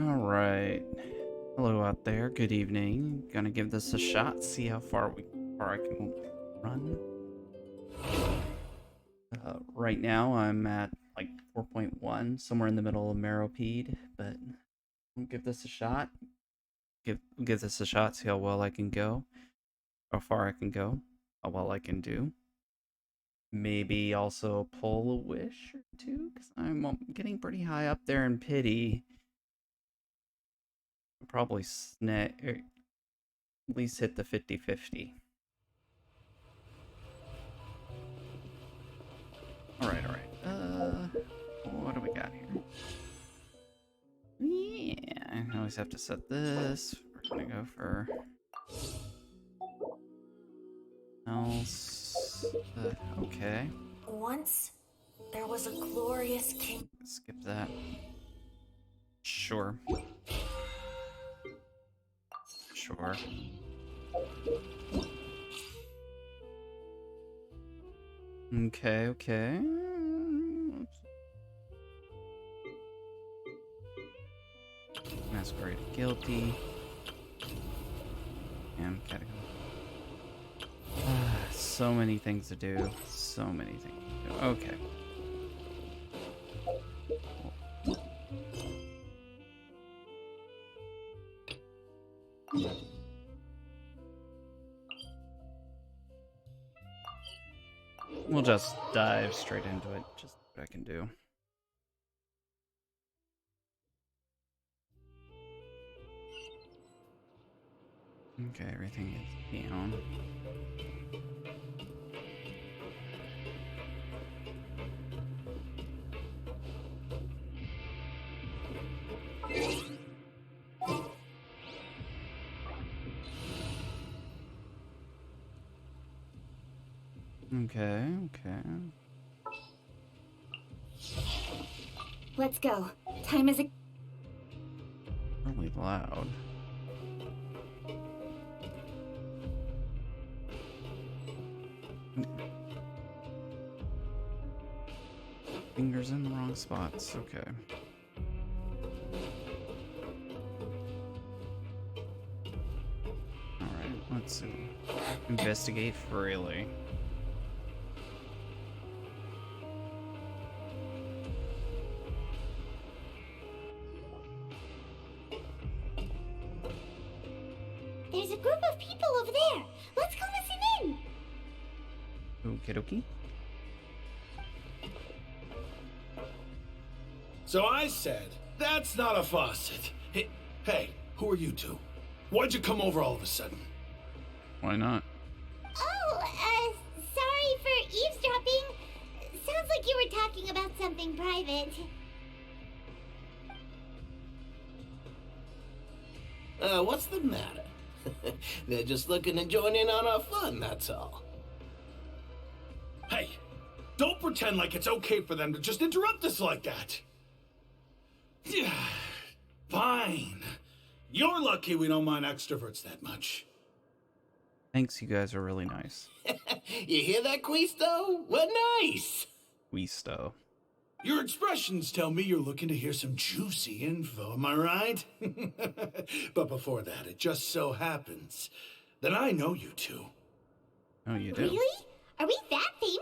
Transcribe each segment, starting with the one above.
Alright. Hello out there. Good evening. Gonna give this a shot, see how far I can run. Right now I'm at like 4.1, somewhere in the middle of Meropede, but I'll give this a shot. Give this a shot, see how well I can go. How far I can go. How well I can do. Maybe also pull a wish or two, because I'm getting pretty high up there in pity. Probably at least hit the 50-50. Alright. What do we got here? Yeah, I always have to set this. We're gonna go for else. Okay. Once there was a glorious king. Skip that. Sure. Okay. Masquerade guilty. And category. So many things to do. Okay. We'll just dive straight into it. Just what I can do. Okay, everything is down. Okay. Let's go. Time is Really loud. Fingers in the wrong spots. Okay. Alright, let's see. Investigate freely. There's a group of people over there. Let's go listen in. Okie dokie. So I said, that's not a faucet. Hey, who are you two? Why'd you come over all of a sudden? Why not? Oh, sorry for eavesdropping. Sounds like you were talking about something private. What's the matter? They're just looking to join in on our fun, that's all. Hey, don't pretend like it's okay for them to just interrupt us like that. Yeah, fine. You're lucky we don't mind extroverts that much. Thanks, you guys are really nice. You hear that, Quisto? We're nice! Weesto. Your expressions tell me you're looking to hear some juicy info, am I right? But before that, it just so happens that I know you two. Oh, you do? Really? Are we that famous?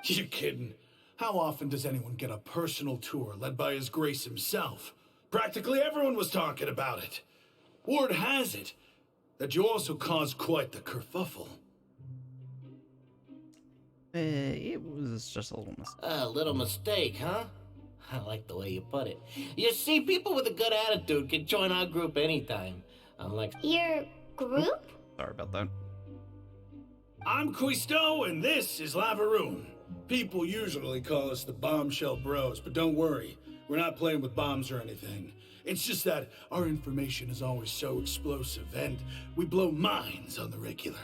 You kidding? How often does anyone get a personal tour led by His Grace himself? Practically everyone was talking about it. Word has it that you also caused quite the kerfuffle. It was just a little mistake. A little mistake, huh? I like the way you put it. You see, people with a good attitude can join our group anytime. Unlike... Your group? Sorry about that. I'm Quisto, and this is Lavaroon. People usually call us the Bombshell Bros, but don't worry, we're not playing with bombs or anything. It's just that our information is always so explosive, and we blow minds on the regular.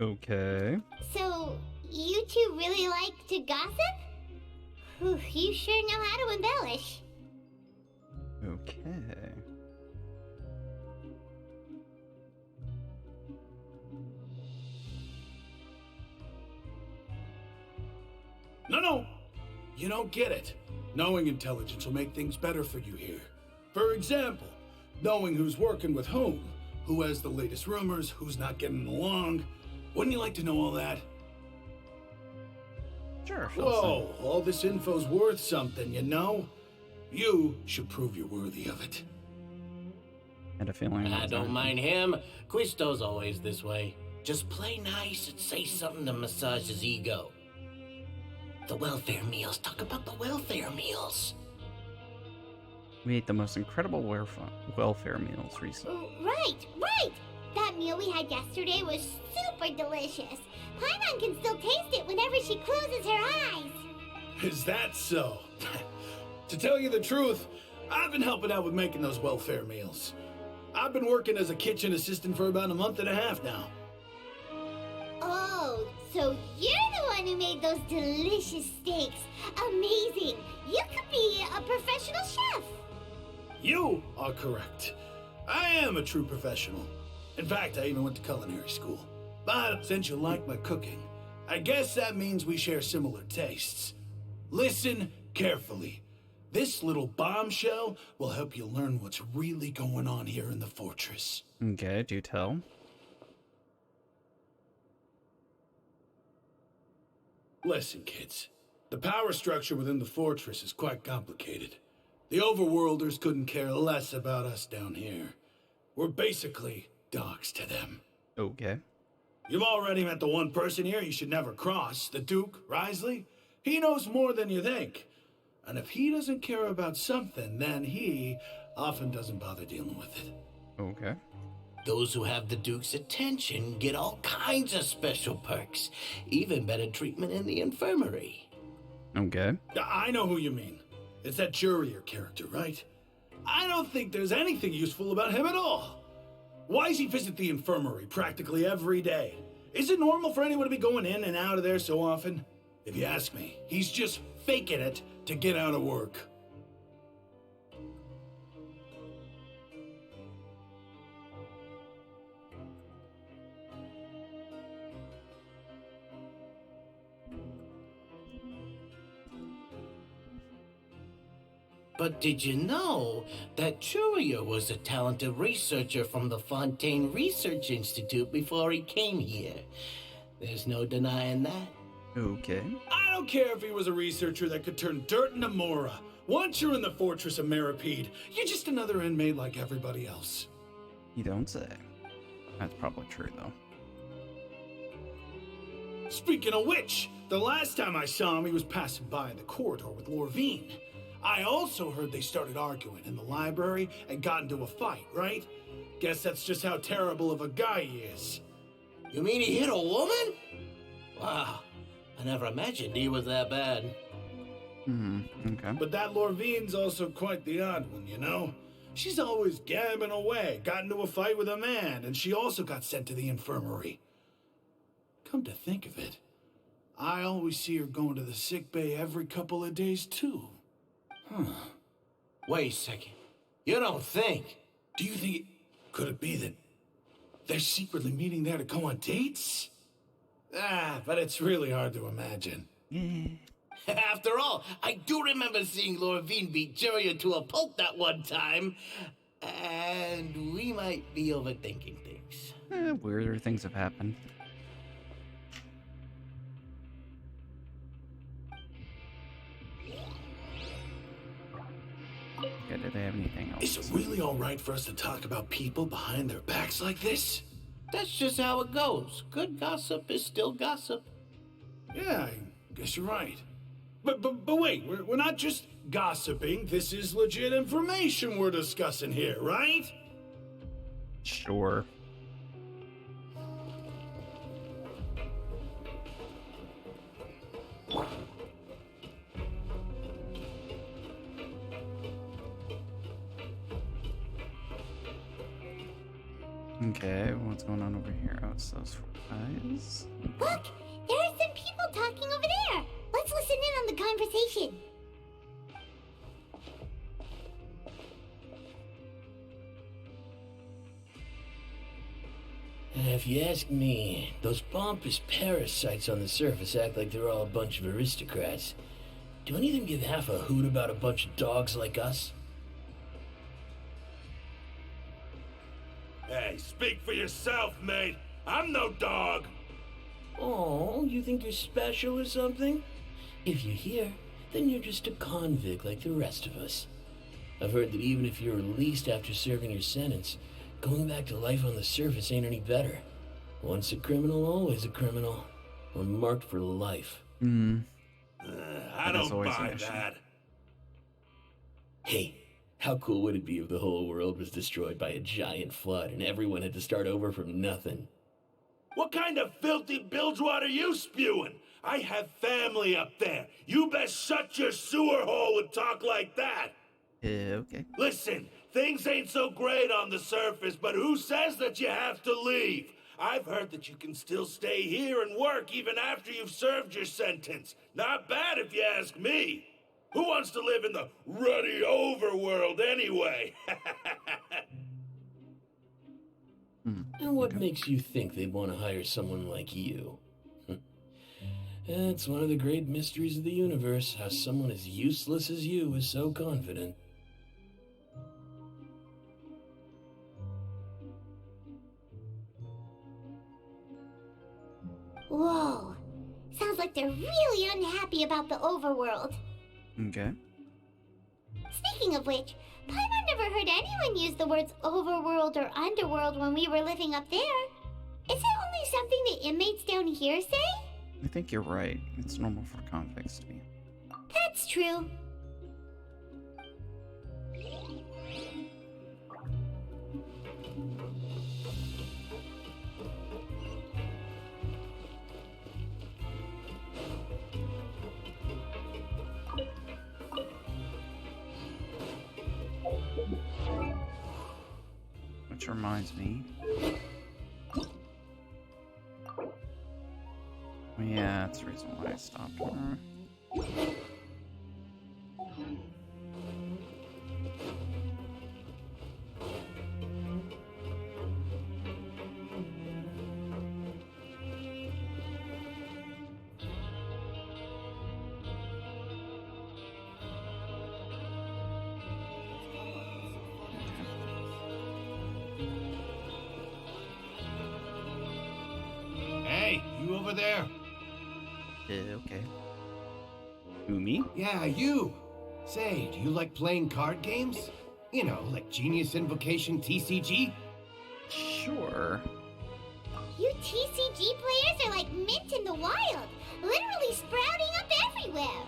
Okay. So, you two really like to gossip? Whew, you sure know how to embellish. Okay. No, you don't get it. Knowing intelligence will make things better for you here. For example, knowing who's working with whom, who has the latest rumors, who's not getting along. Wouldn't you like to know all that? Sure. Whoa, all this info's worth something, you know? You should prove you're worthy of it. Had a feeling. I don't mind him. Quisto's always this way. Just play nice and say something to massage his ego. The welfare meals. Talk about the welfare meals. We ate the most incredible welfare meals recently. Oh, right! That meal we had yesterday was super delicious. Paimon can still taste it whenever she closes her eyes. Is that so? To tell you the truth, I've been helping out with making those welfare meals. I've been working as a kitchen assistant for about a month and a half now. Oh, so you're the one who made those delicious steaks. Amazing! You could be a professional chef. You are correct. I am a true professional. In fact, I even went to culinary school. But since you like my cooking, I guess that means we share similar tastes. Listen carefully. This little bombshell will help you learn what's really going on here in the fortress. Okay, do tell. Listen, kids. The power structure within the fortress is quite complicated. The overworlders couldn't care less about us down here. We're basically dogs to them. Okay. You've already met the one person here you should never cross, the Duke, Risley. He knows more than you think. And if he doesn't care about something, then he often doesn't bother dealing with it. Okay. Those who have the Duke's attention get all kinds of special perks, even better treatment in the infirmary. Okay. I know who you mean. It's that Jurier character, right? I don't think there's anything useful about him at all. Why does he visit the infirmary practically every day? Is it normal for anyone to be going in and out of there so often? If you ask me, he's just faking it to get out of work. But did you know that Jurier was a talented researcher from the Fontaine Research Institute before he came here? There's no denying that. Okay. I don't care if he was a researcher that could turn dirt into Mora. Once you're in the fortress of Meripede, you're just another inmate like everybody else. You don't say. That's probably true, though. Speaking of which, the last time I saw him, he was passing by in the corridor with Lorvine. I also heard they started arguing in the library and got into a fight, right? Guess that's just how terrible of a guy he is. You mean he hit a woman? Wow, I never imagined he was that bad. Okay. But that Lorvine's also quite the odd one, you know? She's always gabbing away, got into a fight with a man, and she also got sent to the infirmary. Come to think of it, I always see her going to the sick bay every couple of days, too. Huh. Wait a second. You don't think? Do you think could it be that they're secretly meeting there to go on dates? But it's really hard to imagine. After all, I do remember seeing Lorvine beat Jurier to a pulp that one time. And we might be overthinking things. Weirder things have happened. Okay, do they have anything else? Is it really all right for us to talk about people behind their backs like this? That's just how it goes. Good gossip is still gossip. Yeah, I guess you're right. But wait, we're not just gossiping. This is legit information we're discussing here, right? Sure. Okay, what's going on over here? Oh, it's those guys. Look, there are some people talking over there. Let's listen in on the conversation. If you ask me, those pompous parasites on the surface act like they're all a bunch of aristocrats. Do any of them give half a hoot about a bunch of dogs like us? speak for yourself, mate. I'm no dog. Oh, you think you're special or something? If you're here, then you're just a convict like the rest of us. I've heard that even if you're released after serving your sentence, going back to life on the surface ain't any better. Once a criminal, always a criminal. Or marked for life. Hmm. I That is don't always an buy issue. that. Hey, how cool would it be if the whole world was destroyed by a giant flood and everyone had to start over from nothing? What kind of filthy bilgewater are you spewing? I have family up there. You best shut your sewer hole and talk like that. Okay. Listen, things ain't so great on the surface, but who says that you have to leave? I've heard that you can still stay here and work even after you've served your sentence. Not bad if you ask me. Who wants to live in the ruddy overworld anyway? And what makes you think they'd want to hire someone like you? It's one of the great mysteries of the universe, how someone as useless as you is so confident. Whoa. Sounds like they're really unhappy about the overworld. Okay. Speaking of which, Paimon never heard anyone use the words overworld or underworld when we were living up there. Is it only something the inmates down here say? I think you're right. It's normal for convicts to be. That's true. Which reminds me. Yeah, that's the reason why I stopped her. Hey, you over there? Okay. Who, me? Yeah, you. Say, do you like playing card games? You know, like Genius Invocation TCG? Sure. You TCG players are like mint in the wild, literally sprouting up everywhere.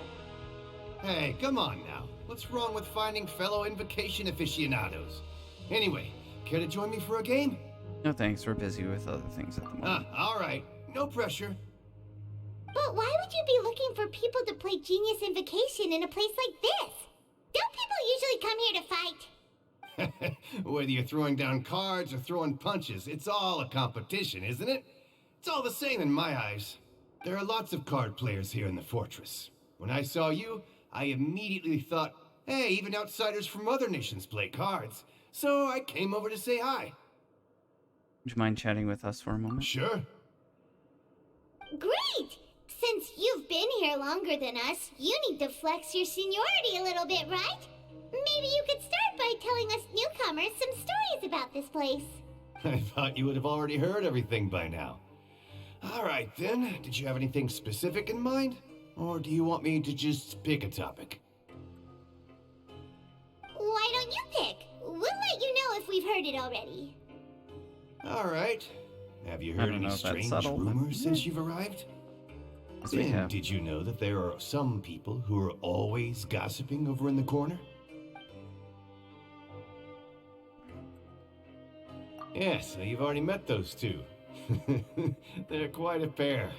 Hey, come on now. What's wrong with finding fellow Invocation aficionados? Anyway, care to join me for a game? No thanks, we're busy with other things at the moment. All right. No pressure. But why would you be looking for people to play Genius Invocation in a place like this? Don't people usually come here to fight? Whether you're throwing down cards or throwing punches, it's all a competition, isn't it? It's all the same in my eyes. There are lots of card players here in the fortress. When I saw you, I immediately thought, hey, even outsiders from other nations play cards. So I came over to say hi. Would you mind chatting with us for a moment? Sure. Great! Since you've been here longer than us, you need to flex your seniority a little bit, right? Maybe you could start by telling us newcomers some stories about this place. I thought you would have already heard everything by now. All right, then. Did you have anything specific in mind? Or do you want me to just pick a topic? Why don't you pick? We'll let you know if we've heard it already. All right. Have you I heard don't any know if that's strange subtle, but- rumors since you've arrived? Yes, we Then, have. did you know that there are some people who are always gossiping over in the corner? Yes, you've already met those two. They're quite a pair.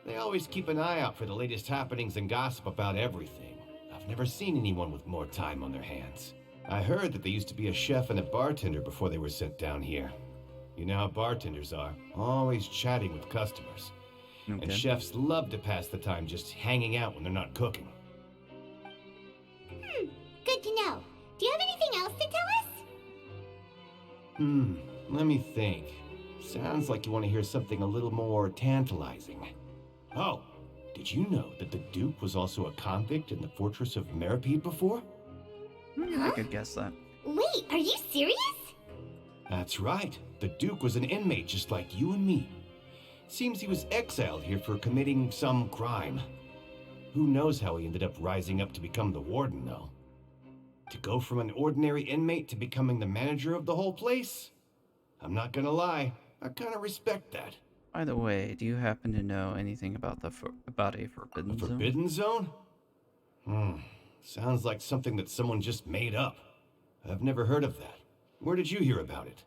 They always keep an eye out for the latest happenings and gossip about everything. I've never seen anyone with more time on their hands. I heard that they used to be a chef and a bartender before they were sent down here. You know how bartenders are, always chatting with customers. And Okay. chefs love to pass the time just hanging out when they're not cooking. Good to know. Do you have anything else to tell us? Let me think. Sounds like you want to hear something a little more tantalizing. Oh, did you know that the Duke was also a convict in the fortress of Meripede before? I could guess that. Wait, are you serious? That's right. The Duke was an inmate just like you and me. Seems he was exiled here for committing some crime. Who knows how he ended up rising up to become the warden, though? To go from an ordinary inmate to becoming the manager of the whole place? I'm not gonna lie, I kinda respect that. By the way, do you happen to know anything about about a forbidden A zone? forbidden zone? Sounds like something that someone just made up. I've never heard of that. Where did you hear about it?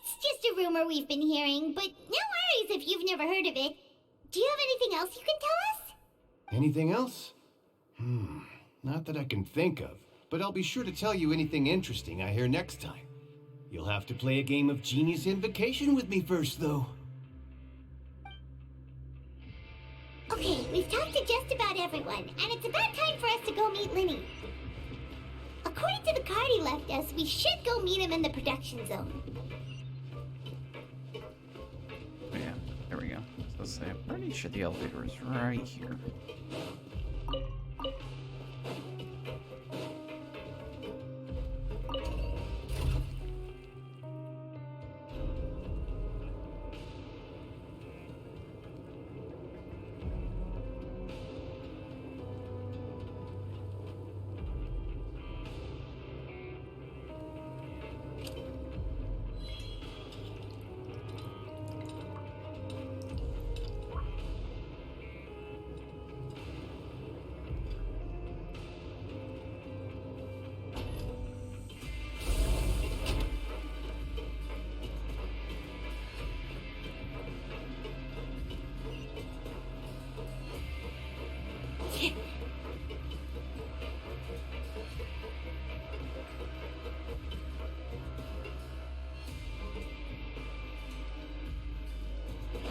It's just a rumor we've been hearing, but no worries if you've never heard of it. Do you have anything else you can tell us? Anything else? Not that I can think of, but I'll be sure to tell you anything interesting I hear next time. You'll have to play a game of Genie's Invocation with me first, though. Okay, we've talked to just about everyone, and it's about time for us to go meet Linny. According to the card he left us, we should go meet him in the production zone. Oh, yeah, there we go. So let's say, I'm pretty sure the elevator is right here.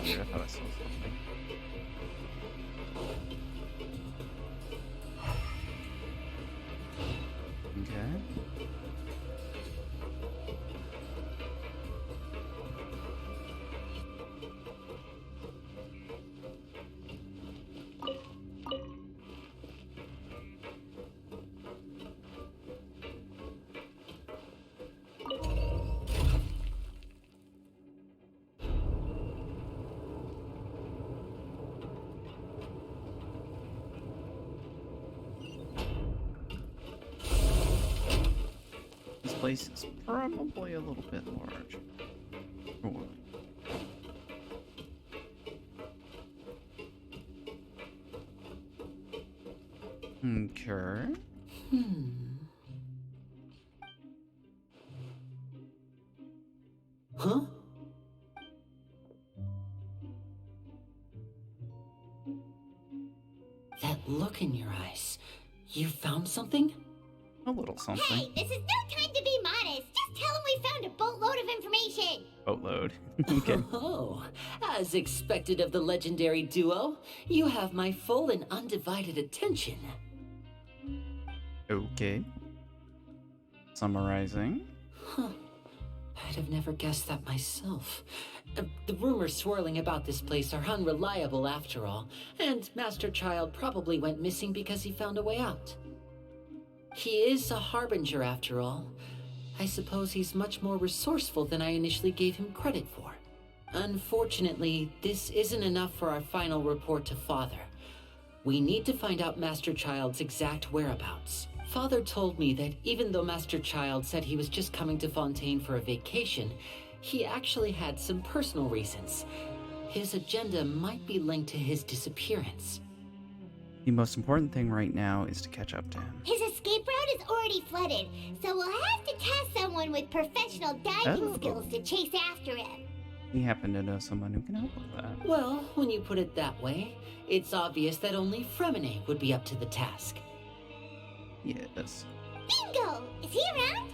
I thought I saw something. Okay. This place is probably a little bit large. Oh. Okay. Huh? That look in your eyes. You found something? A little something. Hey, this is no time to be modest. Just tell him we found a boatload of information. Boatload. Okay. Oh, as expected of the legendary duo, you have my full and undivided attention. Okay. Summarizing. Huh. I'd have never guessed that myself. The rumors swirling about this place are unreliable after all, and Master Child probably went missing because he found a way out. He is a harbinger after all. I suppose he's much more resourceful than I initially gave him credit for. Unfortunately, this isn't enough for our final report to Father. We need to find out Master Child's exact whereabouts. Father told me that even though Master Child said he was just coming to Fontaine for a vacation, he actually had some personal reasons. His agenda might be linked to his disappearance. The most important thing right now is to catch up to him. His escape route is already flooded, so we'll have to task someone with professional diving skills to chase after him. We happen to know someone who can help with that. Well, when you put it that way, it's obvious that only Fremine would be up to the task. Yes. Bingo! Is he around?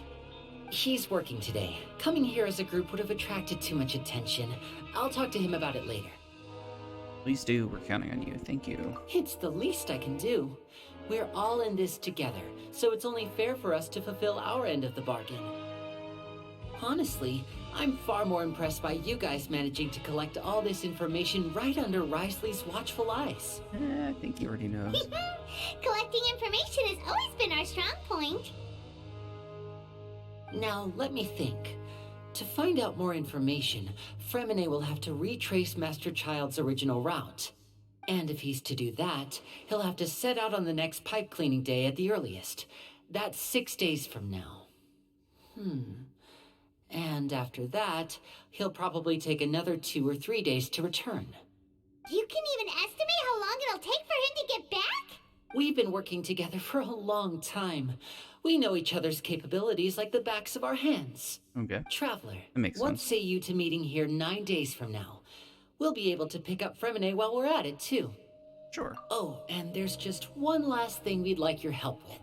He's working today. Coming here as a group would have attracted too much attention. I'll talk to him about it later. Please do. We're counting on you. Thank you. It's the least I can do. We're all in this together, so it's only fair for us to fulfill our end of the bargain. Honestly, I'm far more impressed by you guys managing to collect all this information right under Risley's watchful eyes. I think he already knows. Collecting information has always been our strong point. Now, let me think. To find out more information, Fremine will have to retrace Master Child's original route. And if he's to do that, he'll have to set out on the next pipe cleaning day at the earliest. That's 6 days from now. And after that, he'll probably take another 2 or 3 days to return. You can even estimate how long it'll take for him to get back? We've been working together for a long time. We know each other's capabilities like the backs of our hands. Okay. Traveler, That makes what sense. say you to meeting here 9 days from now? We'll be able to pick up Fremine while we're at it, too. Sure. Oh, and there's just one last thing we'd like your help with.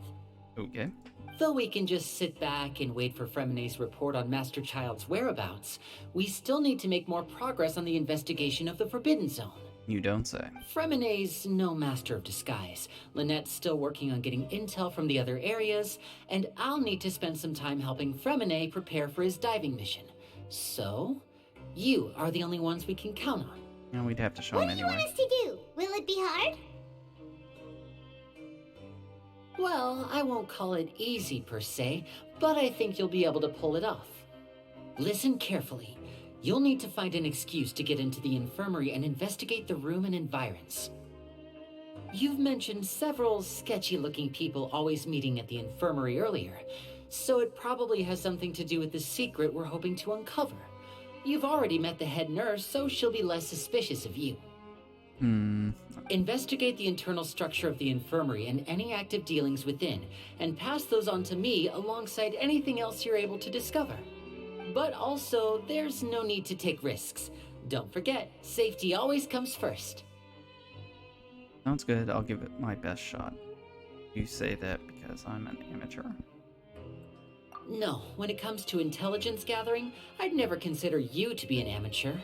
Okay. Though we can just sit back and wait for Fremine's report on Master Child's whereabouts, we still need to make more progress on the investigation of the Forbidden Zone. You don't say. Fremine's no master of disguise. Lynette's still working on getting intel from the other areas, and I'll need to spend some time helping Fremine prepare for his diving mission. So, you are the only ones we can count on. No, we'd have to show What him do you anyway. want us to do? Will it be hard? Well, I won't call it easy per se, but I think you'll be able to pull it off. Listen carefully. You'll need to find an excuse to get into the infirmary and investigate the room and environs. You've mentioned several sketchy-looking people always meeting at the infirmary earlier, so it probably has something to do with the secret we're hoping to uncover. You've already met the head nurse, so she'll be less suspicious of you. Investigate the internal structure of the infirmary and any active dealings within, and pass those on to me alongside anything else you're able to discover. But also, there's no need to take risks. Don't forget, safety always comes first. Sounds good. I'll give it my best shot. You say that because I'm an amateur. No, when it comes to intelligence gathering, I'd never consider you to be an amateur.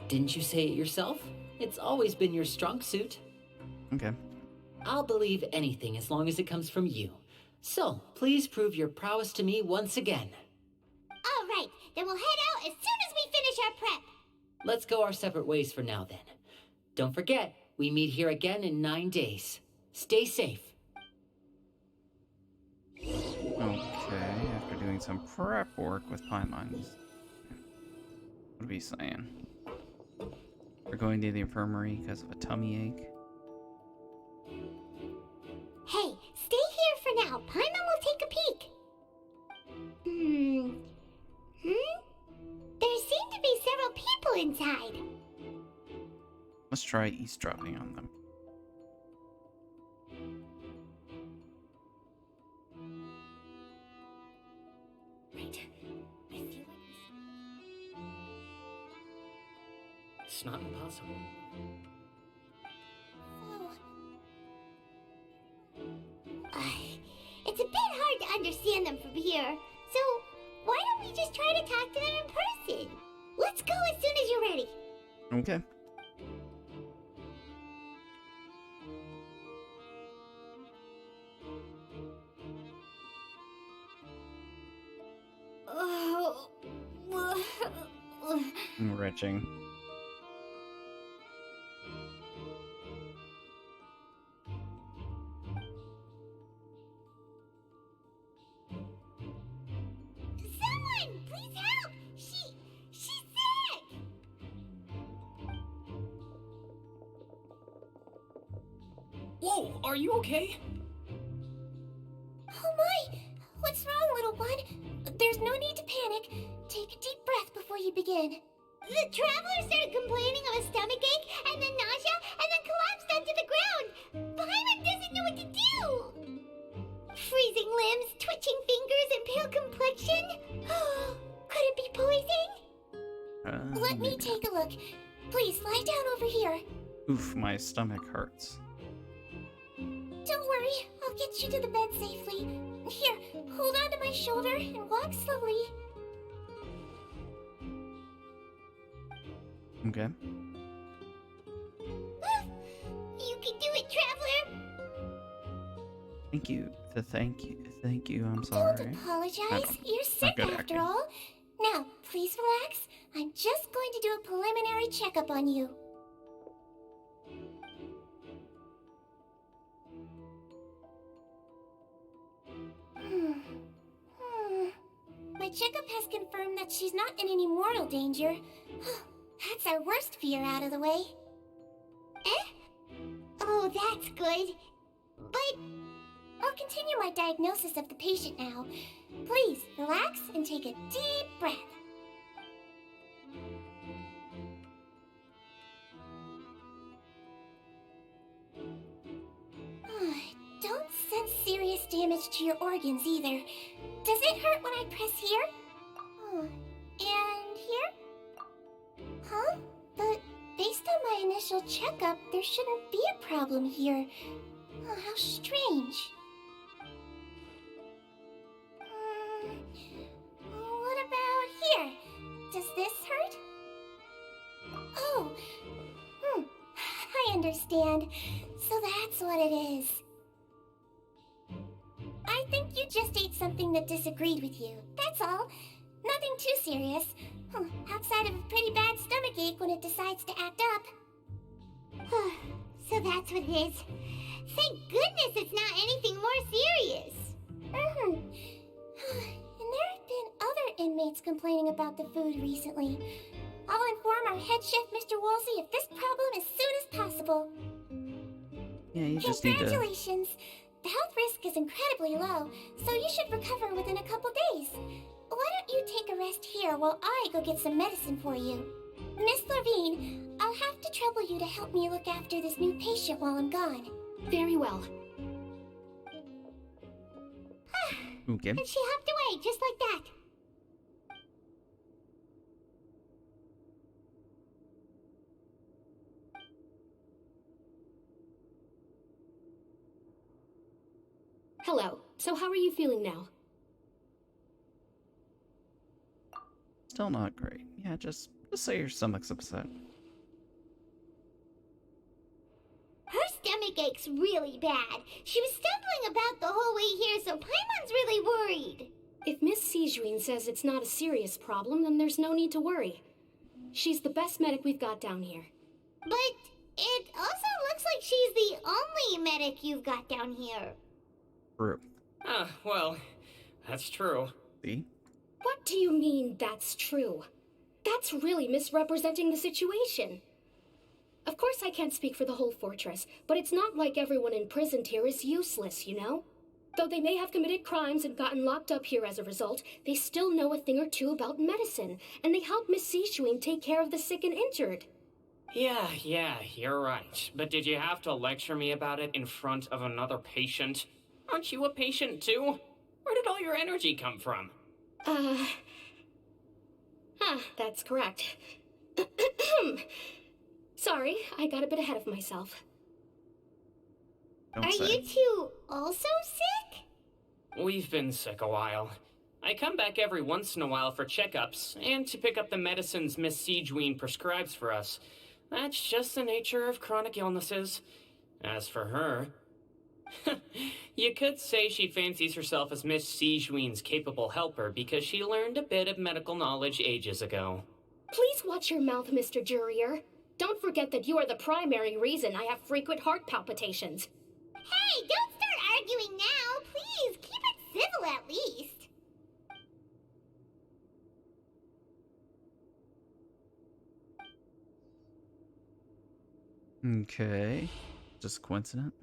Didn't you say it yourself? It's always been your strong suit. Okay. I'll believe anything as long as it comes from you. So, please prove your prowess to me once again. All right, then we'll head out as soon as we finish our prep. Let's go our separate ways for now then. Don't forget, we meet here again in 9 days. Stay safe. Okay, after doing some prep work with Paimons. What are we saying? We're going to the infirmary because of a tummy ache. Hey, stay here for now. Paimon will take a peek. There seem to be several people inside. Let's try eavesdropping on them. Right. I feel like It's not impossible. It's a bit hard to understand them from here. So, why don't we just try to talk to them in person? Let's go as soon as you're ready. Okay. Retching. Someone, please help! She's sick! Whoa, are you okay? Oh my! What's wrong, little one? There's no need to panic. Take a deep breath before you begin. The traveler started complaining of a stomach ache, and then nausea, and then collapsed onto the ground. Paimon doesn't know what to do. Freezing limbs, twitching fingers, and pale complexion. Could it be poison? Let me Maybe. take a look. Please lie down over here. Oof, my stomach hurts. Don't worry, I'll get you to the bed safely. Here, hold on to my shoulder and walk slowly. Okay. You can do it, traveler. Thank you. Thank you. I'm Don't sorry. apologize. You're sick good after acting. all. Now, please relax. I'm just going to do a preliminary checkup on you. My My checkup has confirmed that she's not in any mortal danger. That's our worst fear out of the way. Eh? Oh, that's good. But I'll continue my diagnosis of the patient now. Please, relax and take a deep breath. Don't sense serious damage to your organs either. Does it hurt when I press here? And here? Huh? But based on my initial checkup, there shouldn't be a problem here. Oh, how strange. What about here? Does this hurt? Oh, I understand. So that's what it is. I think you just ate something that disagreed with you. That's all. Nothing too serious. Outside of a pretty bad stomachache when it decides to act up. So that's what it is. Thank goodness it's not anything more serious. And there have been other inmates complaining about the food recently. I'll inform our head chef, Mr. Woolsey, of this problem as soon as possible. Yeah, you just need to... Congratulations! The health risk is incredibly low, so you should recover within a couple days. Why don't you take a rest here while I go get some medicine for you? Miss Levine, I'll have to trouble you to help me look after this new patient while I'm gone. Very well. Okay. And she hopped away just like that. Hello. So how are you feeling now? Still not great. Yeah, just say your stomach's upset. Her stomach ache's really bad. She was stumbling about the whole way here, so Paimon's really worried. If Miss Sijuin says it's not a serious problem, then there's no need to worry. She's the best medic we've got down here. But it also looks like she's the only medic you've got down here. True. Well, that's true. See? What do you mean, that's true? That's really misrepresenting the situation. Of course I can't speak for the whole fortress, but it's not like everyone imprisoned here is useless, you know? Though they may have committed crimes and gotten locked up here as a result, they still know a thing or two about medicine, and they help Miss Sijuin take care of the sick and injured. Yeah, you're right. But did you have to lecture me about it in front of another patient? Aren't you a patient too? Where did all your energy come from? That's correct. Sorry, I got a bit ahead of myself. Don't Are say. you two also sick? We've been sick a while. I come back every once in a while for checkups, and to pick up the medicines Miss Sijuin prescribes for us. That's just the nature of chronic illnesses. As for her... You could say she fancies herself as Miss Sijuin's capable helper because she learned a bit of medical knowledge ages ago. Please watch your mouth, Mr. Jurier. Don't forget that you are the primary reason I have frequent heart palpitations. Hey, don't start arguing now. Please, keep it civil at least. Okay. Just coincidence.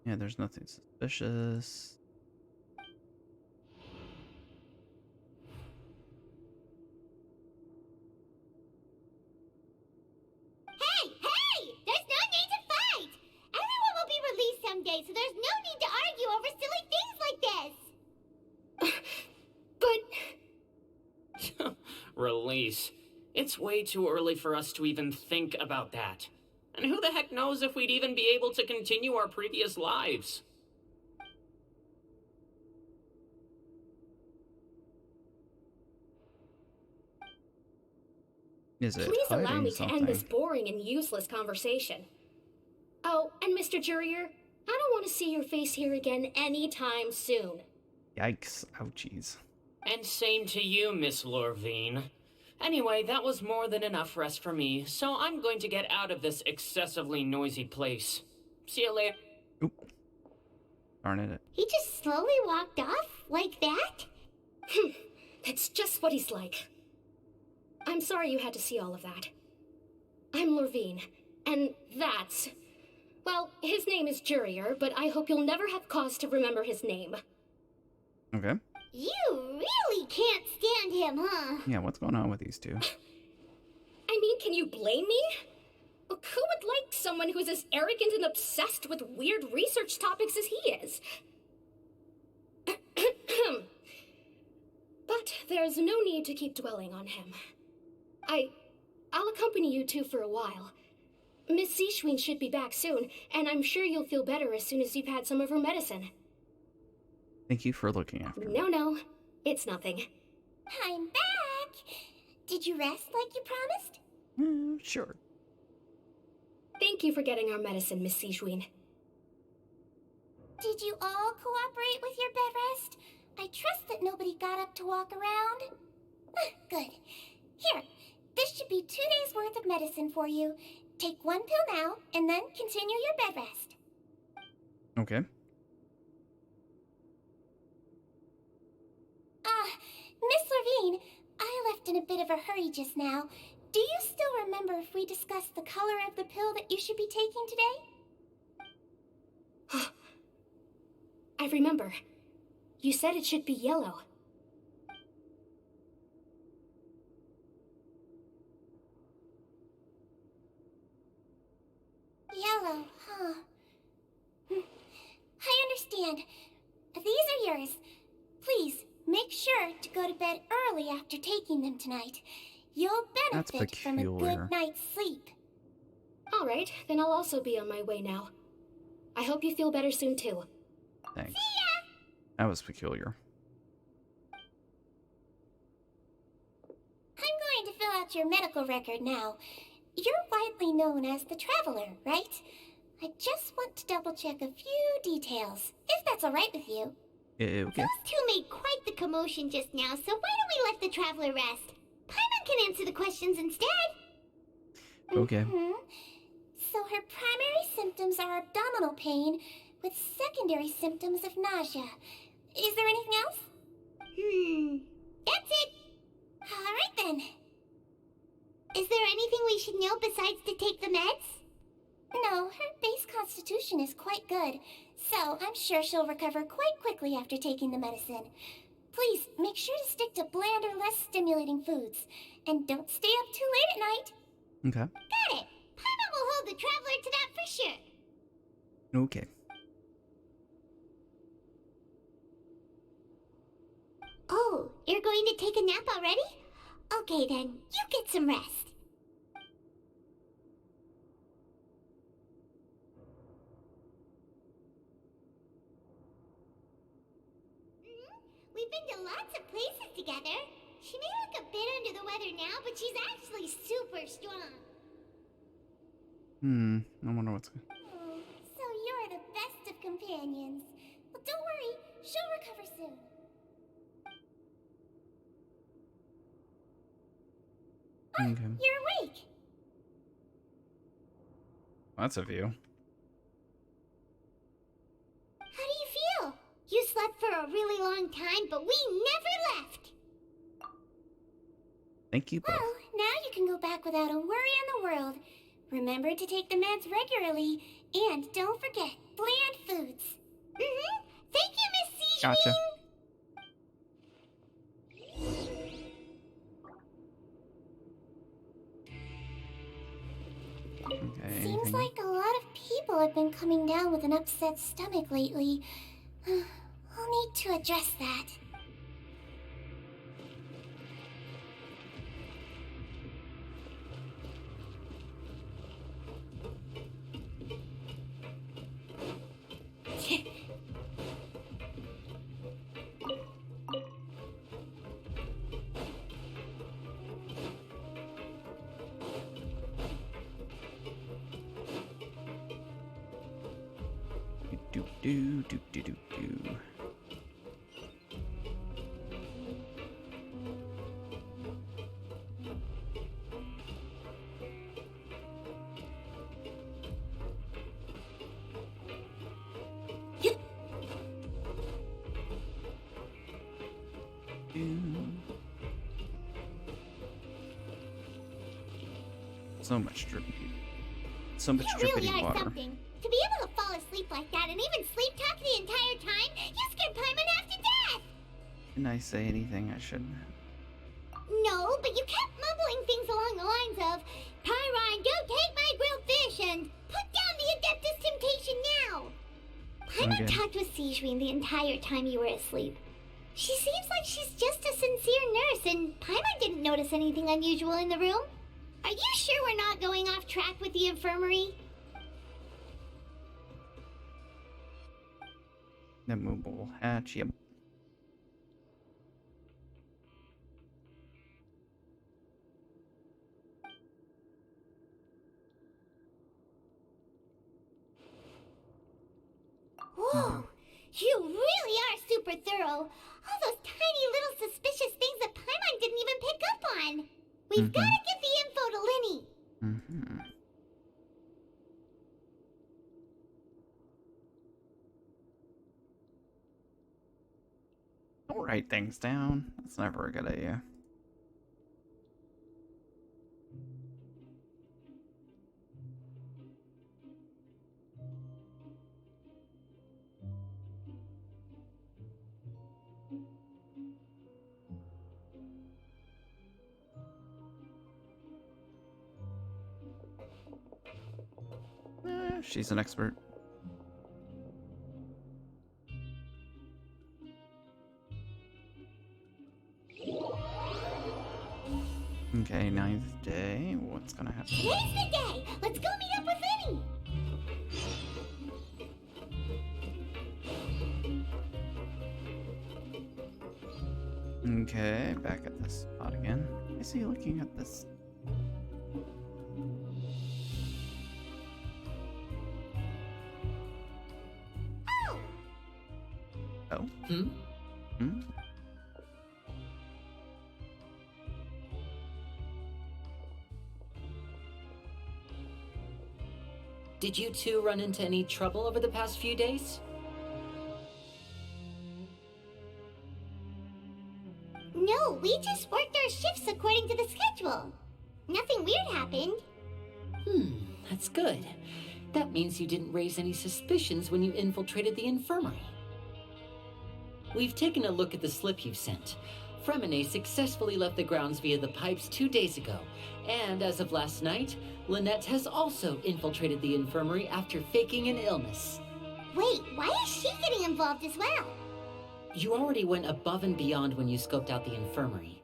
Yeah, there's nothing suspicious. Hey! There's no need to fight! Everyone will be released someday, so there's no need to argue over silly things like this! But... Release. It's way too early for us to even think about that. And who the heck knows if we'd even be able to continue our previous lives? Is it Please allow hiding me to something? end this boring and useless conversation. Oh, and Mr. Jurier, I don't want to see your face here again anytime soon. Yikes. Ouchies. And same to you, Miss Lorvine. Anyway, that was more than enough rest for me, so I'm going to get out of this excessively noisy place. See you later. Oop. Darn it. He just slowly walked off like that? That's just what he's like. I'm sorry you had to see all of that. I'm Lorvine, and that's... Well, his name is Jurier, but I hope you'll never have cause to remember his name. Okay. You really can't stand him, huh? Yeah, what's going on with these two? I mean, can you blame me? Who would like someone who is as arrogant and obsessed with weird research topics as he is? But there's no need to keep dwelling on him. I'll accompany you two for a while. Miss Seashween should be back soon, and I'm sure you'll feel better as soon as you've had some of her medicine. Thank you for looking after me. No, it's nothing. I'm back! Did you rest like you promised? Sure. Thank you for getting our medicine, Miss Seashween. Did you all cooperate with your bed rest? I trust that nobody got up to walk around. Good. Here, this should be 2 days' worth of medicine for you. Take 1 pill now, and then continue your bed rest. Okay. Miss Lorvine, I left in a bit of a hurry just now. Do you still remember if we discussed the color of the pill that you should be taking today? I remember. You said it should be yellow. Yellow, huh? I understand. These are yours. Please, make sure to go to bed early after taking them tonight. You'll That's benefit from a peculiar. good night's sleep. All right, then I'll also be on my way now. I hope you feel better soon, too. Thanks. See ya! That was peculiar. I'm going to fill out your medical record now. You're widely known as the Traveler, right? I just want to double-check a few details, if that's all right with you. Okay. Those two made quite the commotion just now, so why don't we let the Traveler rest? Paimon can answer the questions instead. Okay. So her primary symptoms are abdominal pain, with secondary symptoms of nausea. Is there anything else? That's it. All right then. Is there anything we should know besides to take the meds? No, her base constitution is quite good, so I'm sure she'll recover quite quickly after taking the medicine. Please, make sure to stick to bland or less stimulating foods, and don't stay up too late at night. Okay. Got it! Paimon will hold the Traveler to that for sure. Okay. Oh, you're going to take a nap already? Okay then, you get some rest. We've been to lots of places together. She may look a bit under the weather now, but she's actually super strong. I wonder what's... Oh, so you're the best of companions. Well, don't worry, she'll recover soon. Okay. You're awake. That's a view. How do you feel? You slept for a really long time, but we never left. Thank you both. Well, now you can go back without a worry in the world. Remember to take the meds regularly, and don't forget bland foods. Thank you, Miss Seashween. Gotcha. Okay, Seems anything? like a lot of people have been coming down with an upset stomach lately. I'll need to address that. Do. So much drippy. So much You really drippity are water. something. To be able to fall asleep like that and even sleep talk the entire time, you scared Paimon half to death! Didn't I say anything I shouldn't? No, but you kept mumbling things along the lines of, Pyron, don't take my grilled fish, and put down the Adeptus Temptation now! Paimon Okay. talked with Sigewinne the entire time you were asleep. She seems like she's just a sincere nurse, and Paimon didn't notice anything unusual in the room. Are you sure we're not going off track with the infirmary? The movable hatch, yep. Whoa! You really are super thorough. All those tiny little suspicious things that Paimon didn't even pick up on. We've gotta get the info to Linny. Mm-hmm. Don't write things down. That's never a good idea. She's an expert. Okay, 9th day. What's gonna happen? Today's the day! Let's go meet up with Linny! Okay, back at this spot again. I see you looking at this. Oh! Oh? Hmm? Hmm? Did you two run into any trouble over the past few days? No, we just worked our shifts according to the schedule. Nothing weird happened. That's good. That means you didn't raise any suspicions when you infiltrated the infirmary. We've taken a look at the slip you've sent. Fremine successfully left the grounds via the pipes 2 days ago, and as of last night, Lynette has also infiltrated the infirmary after faking an illness. Wait, why is she getting involved as well? You already went above and beyond when you scoped out the infirmary.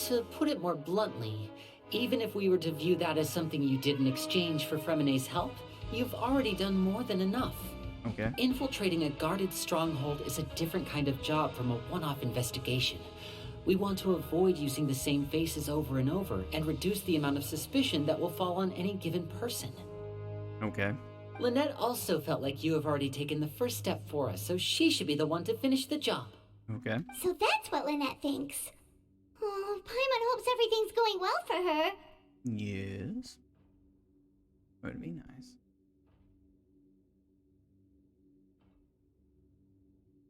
To put it more bluntly, even if we were to view that as something you did in exchange for Fremine's help, you've already done more than enough. Okay. Infiltrating a guarded stronghold is a different kind of job from a one-off investigation. We want to avoid using the same faces over and over and reduce the amount of suspicion that will fall on any given person. Okay. Lynette also felt like you have already taken the first step for us, so she should be the one to finish the job. Okay. So that's what Lynette thinks. Oh, Paimon hopes everything's going well for her. Yes. Would be nice.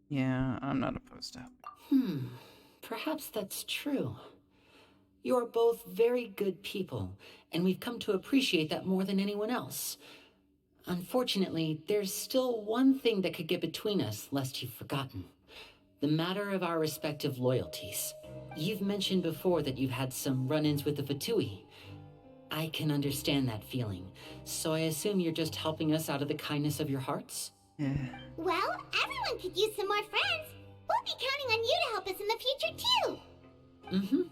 Yeah, I'm not opposed to helping. Perhaps that's true. You're both very good people, and we've come to appreciate that more than anyone else. Unfortunately, there's still one thing that could get between us, lest you've forgotten. The matter of our respective loyalties. You've mentioned before that you've had some run-ins with the Fatui. I can understand that feeling, so I assume you're just helping us out of the kindness of your hearts? Yeah. Well, everyone could use some more friends. We'll be counting on you to help us in the future, too.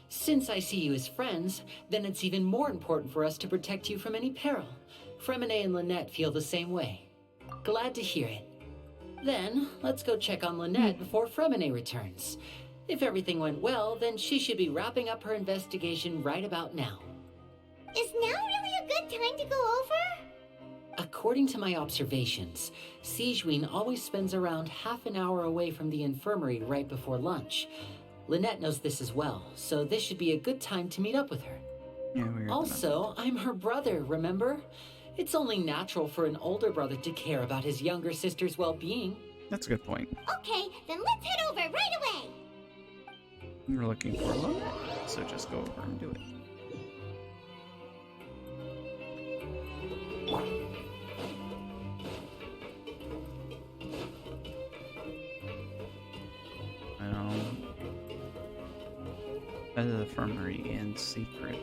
Since I see you as friends, then it's even more important for us to protect you from any peril. Fremine and Lynette feel the same way. Glad to hear it. Then, let's go check on Lynette before Fremine returns. If everything went well, then she should be wrapping up her investigation right about now. Is now really a good time to go over? According to my observations, Sigewinne always spends around half an hour away from the infirmary right before lunch. Lynette knows this as well, so this should be a good time to meet up with her. Yeah, weird. Also, I'm her brother, remember? It's only natural for an older brother to care about his younger sister's well-being. That's a good point. Okay, then let's head over right away. We're looking for a Lynette, so just go over and do it. Out of the infirmary in secret.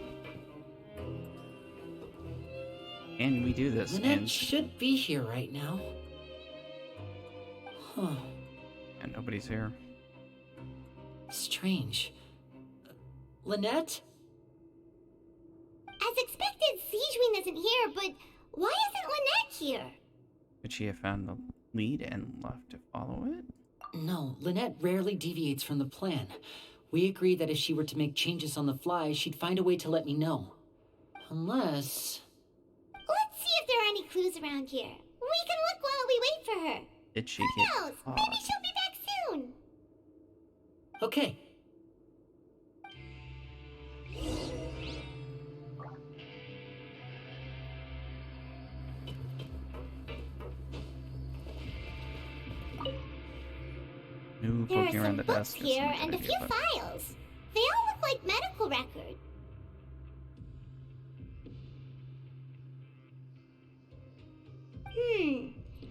And we do this Lynette in should be here right now. Huh. and nobody's here. Strange. Lynette? As expected, Siegewein isn't here, but why isn't Lynette here? Could she have found the lead and left to follow it? No, Lynette rarely deviates from the plan. We agreed that if she were to make changes on the fly, she'd find a way to let me know. Unless... Let's see if there are any clues around here. We can look while we wait for her. Did she Who get knows? caught? Maybe she'll be back soon. Okay. New There are poking around some the books desk. is here not and gonna a be few but files. They all look like medical records.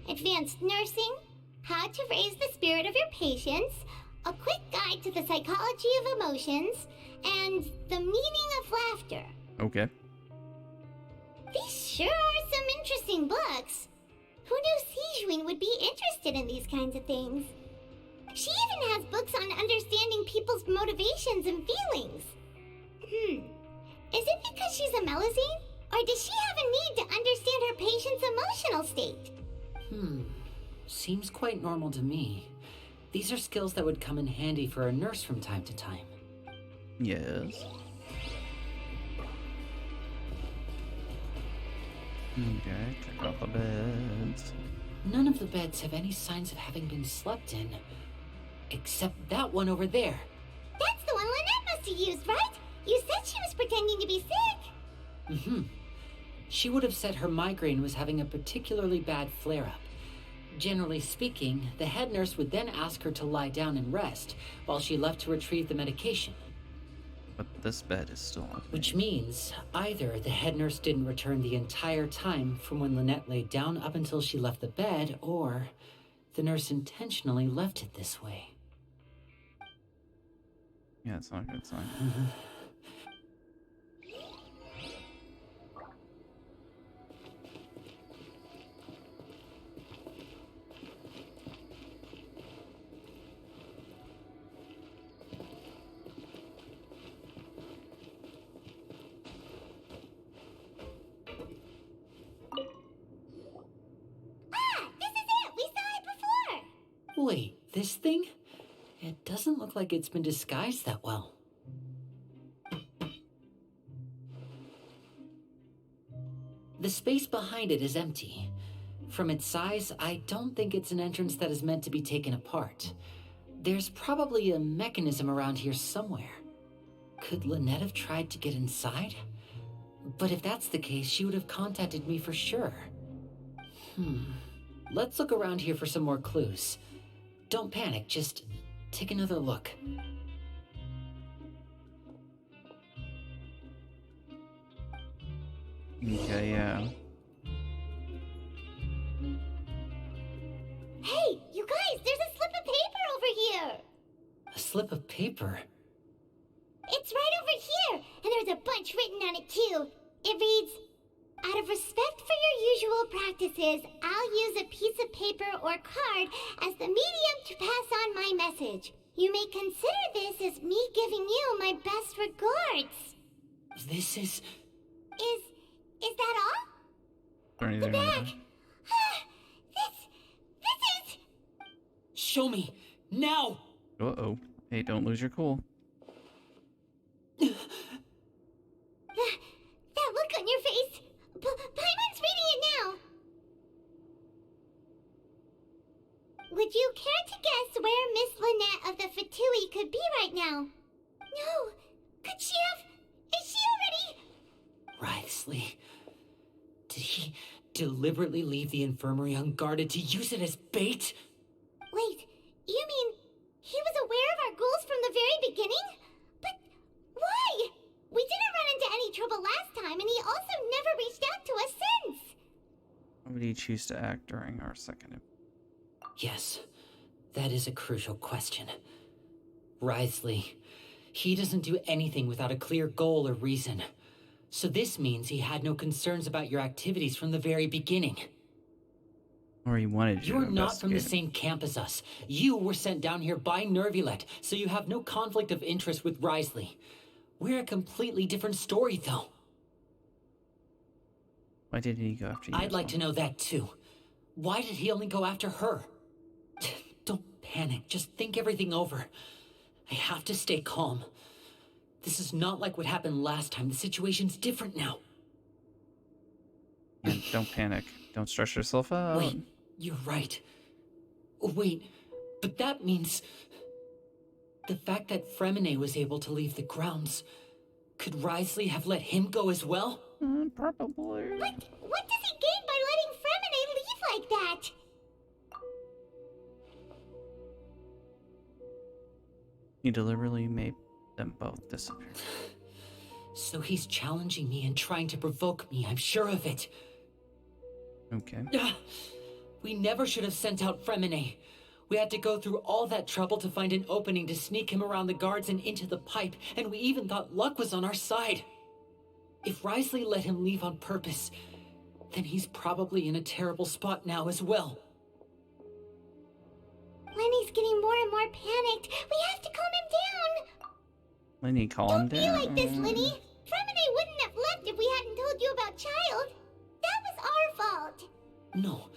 Advanced nursing, how to raise the spirit of your patients, a quick guide to the psychology of emotions, and the meaning of laughter. Okay. These sure are some interesting books. Who knew Siegewein would be interested in these kinds of things? She even has books on understanding people's motivations and feelings. Is it because she's a Melusine? Or does she have a need to understand her patient's emotional state? Seems quite normal to me. These are skills that would come in handy for a nurse from time to time. Yes. Okay, check out the beds. None of the beds have any signs of having been slept in. Except that one over there. That's the one Lynette must have used, right? You said she was pretending to be sick. She would have said her migraine was having a particularly bad flare-up. Generally speaking, the head nurse would then ask her to lie down and rest, while she left to retrieve the medication. But this bed is still empty. Which means either the head nurse didn't return the entire time from when Lynette laid down up until she left the bed, or the nurse intentionally left it this way. Yeah, it's not a good sign. This is it! We saw it before! Wait, this thing? It doesn't look like it's been disguised that well. The space behind it is empty. From its size, I don't think it's an entrance that is meant to be taken apart. There's probably a mechanism around here somewhere. Could Lynette have tried to get inside? But if that's the case, she would have contacted me for sure. Let's look around here for some more clues. Don't panic, just take another look. Okay, yeah. Hey, you guys, there's a slip of paper over here! A slip of paper? It's right over here, and there's a bunch written on it too. It reads, out of respect for your usual practices, I'll use a piece of paper or card as the medium to pass on my message. You may consider this as me giving you my best regards. This is... Is that all? Or anything The over back. there? This is... Show me! Now! Uh-oh. Hey, don't lose your cool. That look on your face. Paimon's reading it now. Would you care to guess where Miss Lynette of the Fatui could be right now? No. Could she have... Is she already... Wriothesley. Did he deliberately leave the infirmary unguarded to use it as bait? Wait, you mean he was aware of our goals from the very beginning? But why? We didn't run into any trouble last time, and he also never reached out to us since. How would he choose to act during our second? Yes, that is a crucial question. Wriothesley, He doesn't do anything without a clear goal or reason. So this means he had no concerns about your activities from the very beginning. Or he wanted you You're to not from the investigate him. same camp as us. You were sent down here by Nervulet, so you have no conflict of interest with Wriothesley. We're a completely different story, though. Why did he go after you? I'd like to know that, too. Why did he only go after her? Don't panic. Just think everything over. I have to stay calm. This is not like what happened last time. The situation's different now. And don't panic. Don't stress yourself out. Wait, you're right. Wait, but that means... the fact that Fremine was able to leave the grounds... could Wriothesley have let him go as well? Probably. What does he gain by letting Fremine leave like that? He deliberately made them both disappear. So he's challenging me and trying to provoke me, I'm sure of it. Okay. We never should have sent out Fremine. We had to go through all that trouble to find an opening to sneak him around the guards and into the pipe, and we even thought luck was on our side. If Wriothesley let him leave on purpose, then he's probably in a terrible spot now as well. Lenny's getting more and more panicked. We have to calm him down. Lenny, calm Don't down. be like this, Lenny. Fremine wouldn't have left if we hadn't told you about Child. That was our fault. No,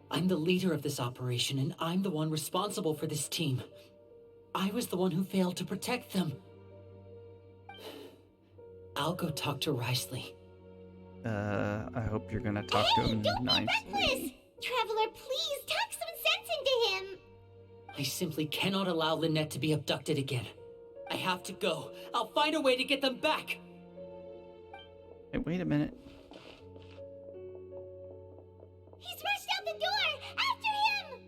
I'm the leader of this operation, and I'm the one responsible for this team. I was the one who failed to protect them. I'll go talk to Wriothesley. I hope you're gonna talk to him Don't be nicely. reckless. Traveler, please talk some sense into him. I simply cannot allow Lynette to be abducted again. I have to go. I'll find a way to get them back. Hey, wait a minute. He's rushed out the door. After him.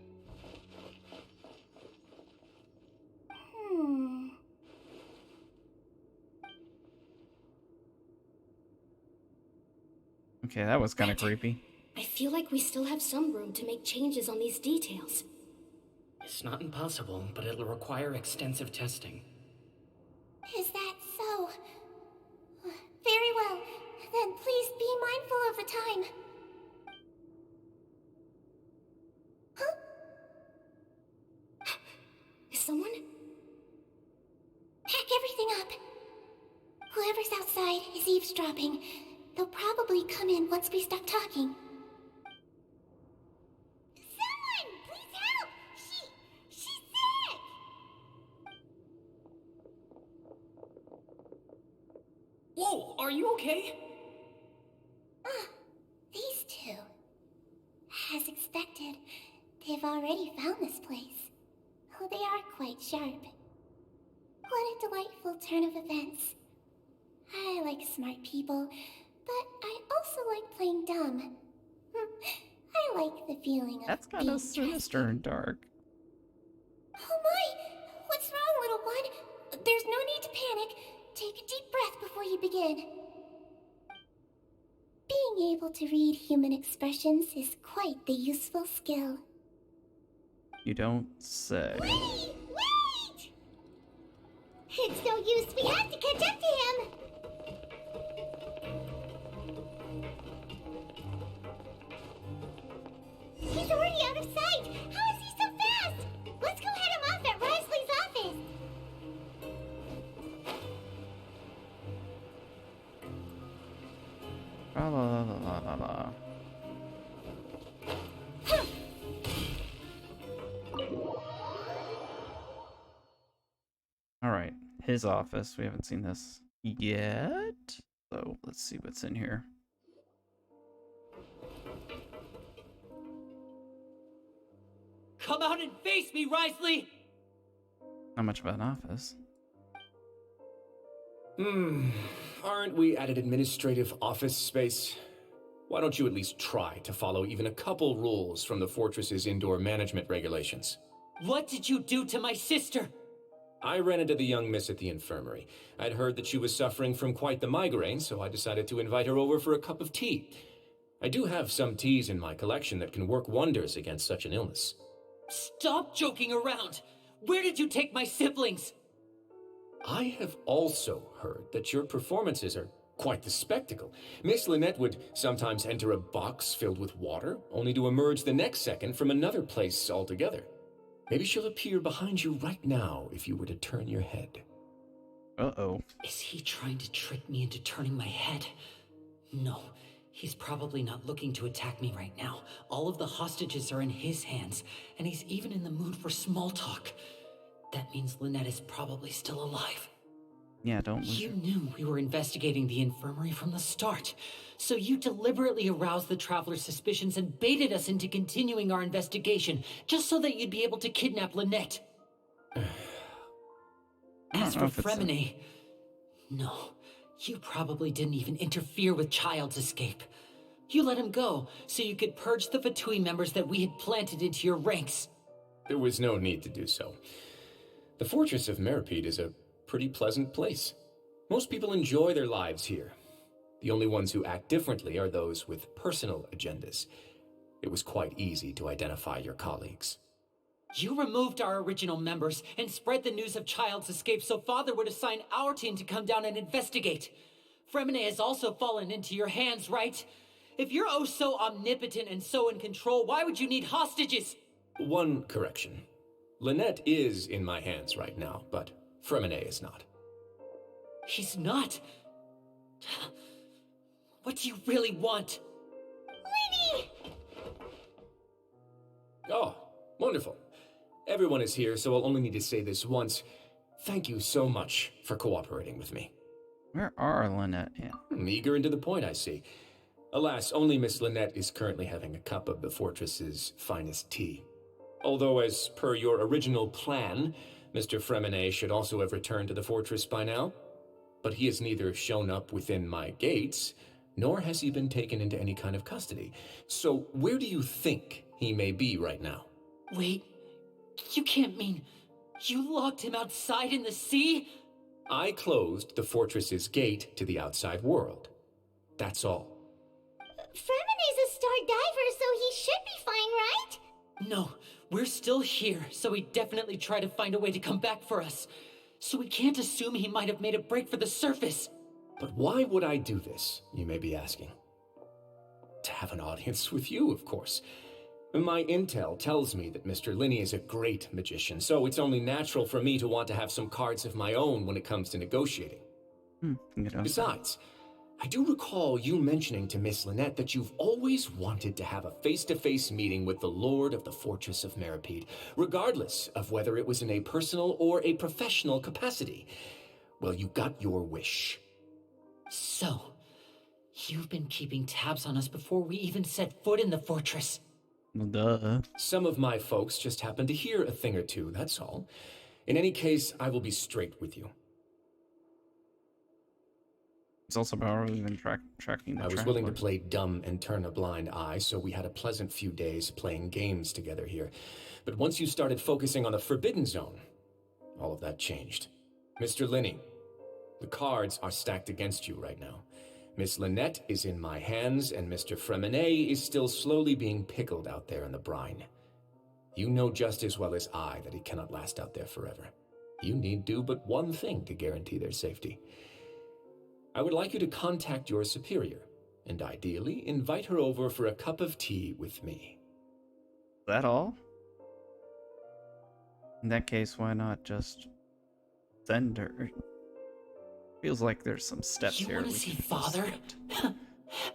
Okay, that was kind of creepy. I feel like we still have some room to make changes on these details. It's not impossible, but it'll require extensive testing. Is that so? Very well. Then please be mindful of the time. Huh? Is someone? Pack everything up. Whoever's outside is eavesdropping. They'll probably come in once we stop talking. Someone! Please help! She's sick! Whoa, are you okay? Ah, these two. As expected, they've already found this place. Oh, they are quite sharp. What a delightful turn of events. I like smart people, but I also like playing dumb. I like the feeling of That's kind being of sinister and dark. Oh my! What's wrong, little one? There's no need to panic. Take a deep breath before you begin. Being able to read human expressions is quite the useful skill. You don't say. Wait! Wait! It's no use. We have to catch up to him. He's already out of sight. How is he so fast? Let's go head him off at Wriothesley's office. La la la la la la. All right, his office. We haven't seen this yet, so let's see what's in here. Come out and face me, Wriothesley! Not much of an office. Aren't we at an administrative office space? Why don't you at least try to follow even a couple rules from the fortress's indoor management regulations? What did you do to my sister? I ran into the young miss at the infirmary. I'd heard that she was suffering from quite the migraine, so I decided to invite her over for a cup of tea. I do have some teas in my collection that can work wonders against such an illness. Stop joking around! Where did you take my siblings? I have also heard that your performances are quite the spectacle. Miss Lynette would sometimes enter a box filled with water, only to emerge the next second from another place altogether. Maybe she'll appear behind you right now if you were to turn your head. Uh-oh. Is he trying to trick me into turning my head? No, he's probably not looking to attack me right now. All of the hostages are in his hands, and he's even in the mood for small talk. That means Lynette is probably still alive. Yeah, don't lose You her. knew we were investigating the infirmary from the start, so you deliberately aroused the Traveler's suspicions and baited us into continuing our investigation, just so that you'd be able to kidnap Lynette. As for Fremine, no, you probably didn't even interfere with Child's escape. You let him go, so you could purge the Fatui members that we had planted into your ranks. There was no need to do so. The Fortress of Meripede is a pretty pleasant place. Most people enjoy their lives here. The only ones who act differently are those with personal agendas. It was quite easy to identify your colleagues. You removed our original members and spread the news of Child's escape so Father would assign our team to come down and investigate. Fremine has also fallen into your hands, right? If you're oh so omnipotent and so in control, why would you need hostages? One correction. Lynette is in my hands right now, but Fremine is not. He's not. What do you really want? Lenny! Oh, wonderful. Everyone is here, so I'll only need to say this once. Thank you so much for cooperating with me. Where are Lynette and... Eager and to the point, I see. Alas, only Miss Lynette is currently having a cup of the fortress's finest tea. Although, as per your original plan, Mr. Fremine should also have returned to the fortress by now. But he has neither shown up within my gates, nor has he been taken into any kind of custody. So where do you think he may be right now? Wait, you can't mean you locked him outside in the sea? I closed the fortress's gate to the outside world. That's all. Fremine's a star diver, so he should be fine, right? No, we're still here, so he'd definitely try to find a way to come back for us. So we can't assume he might have made a break for the surface. But why would I do this, you may be asking? To have an audience with you, of course. My intel tells me that Mr. Linney is a great magician, so it's only natural for me to want to have some cards of my own when it comes to negotiating. Besides, I do recall you mentioning to Miss Lynette that you've always wanted to have a face-to-face meeting with the Lord of the Fortress of Meripede, regardless of whether it was in a personal or a professional capacity. Well, you got your wish. So, you've been keeping tabs on us before we even set foot in the fortress. Well, duh. Some of my folks just happened to hear a thing or two, that's all. In any case, I will be straight with you. It's also probably been tracking the I was willing to travelers. play dumb and turn a blind eye, so we had a pleasant few days playing games together here. But once you started focusing on the Forbidden Zone, all of that changed. Mr. Linney, the cards are stacked against you right now. Miss Lynette is in my hands, and Mr. Fremine is still slowly being pickled out there in the brine. You know just as well as I that he cannot last out there forever. You need do but one thing to guarantee their safety. I would like you to contact your superior, and ideally invite her over for a cup of tea with me. Is that all? In that case, why not just send her? Feels like there's some steps You here. want to we see can Father? skip.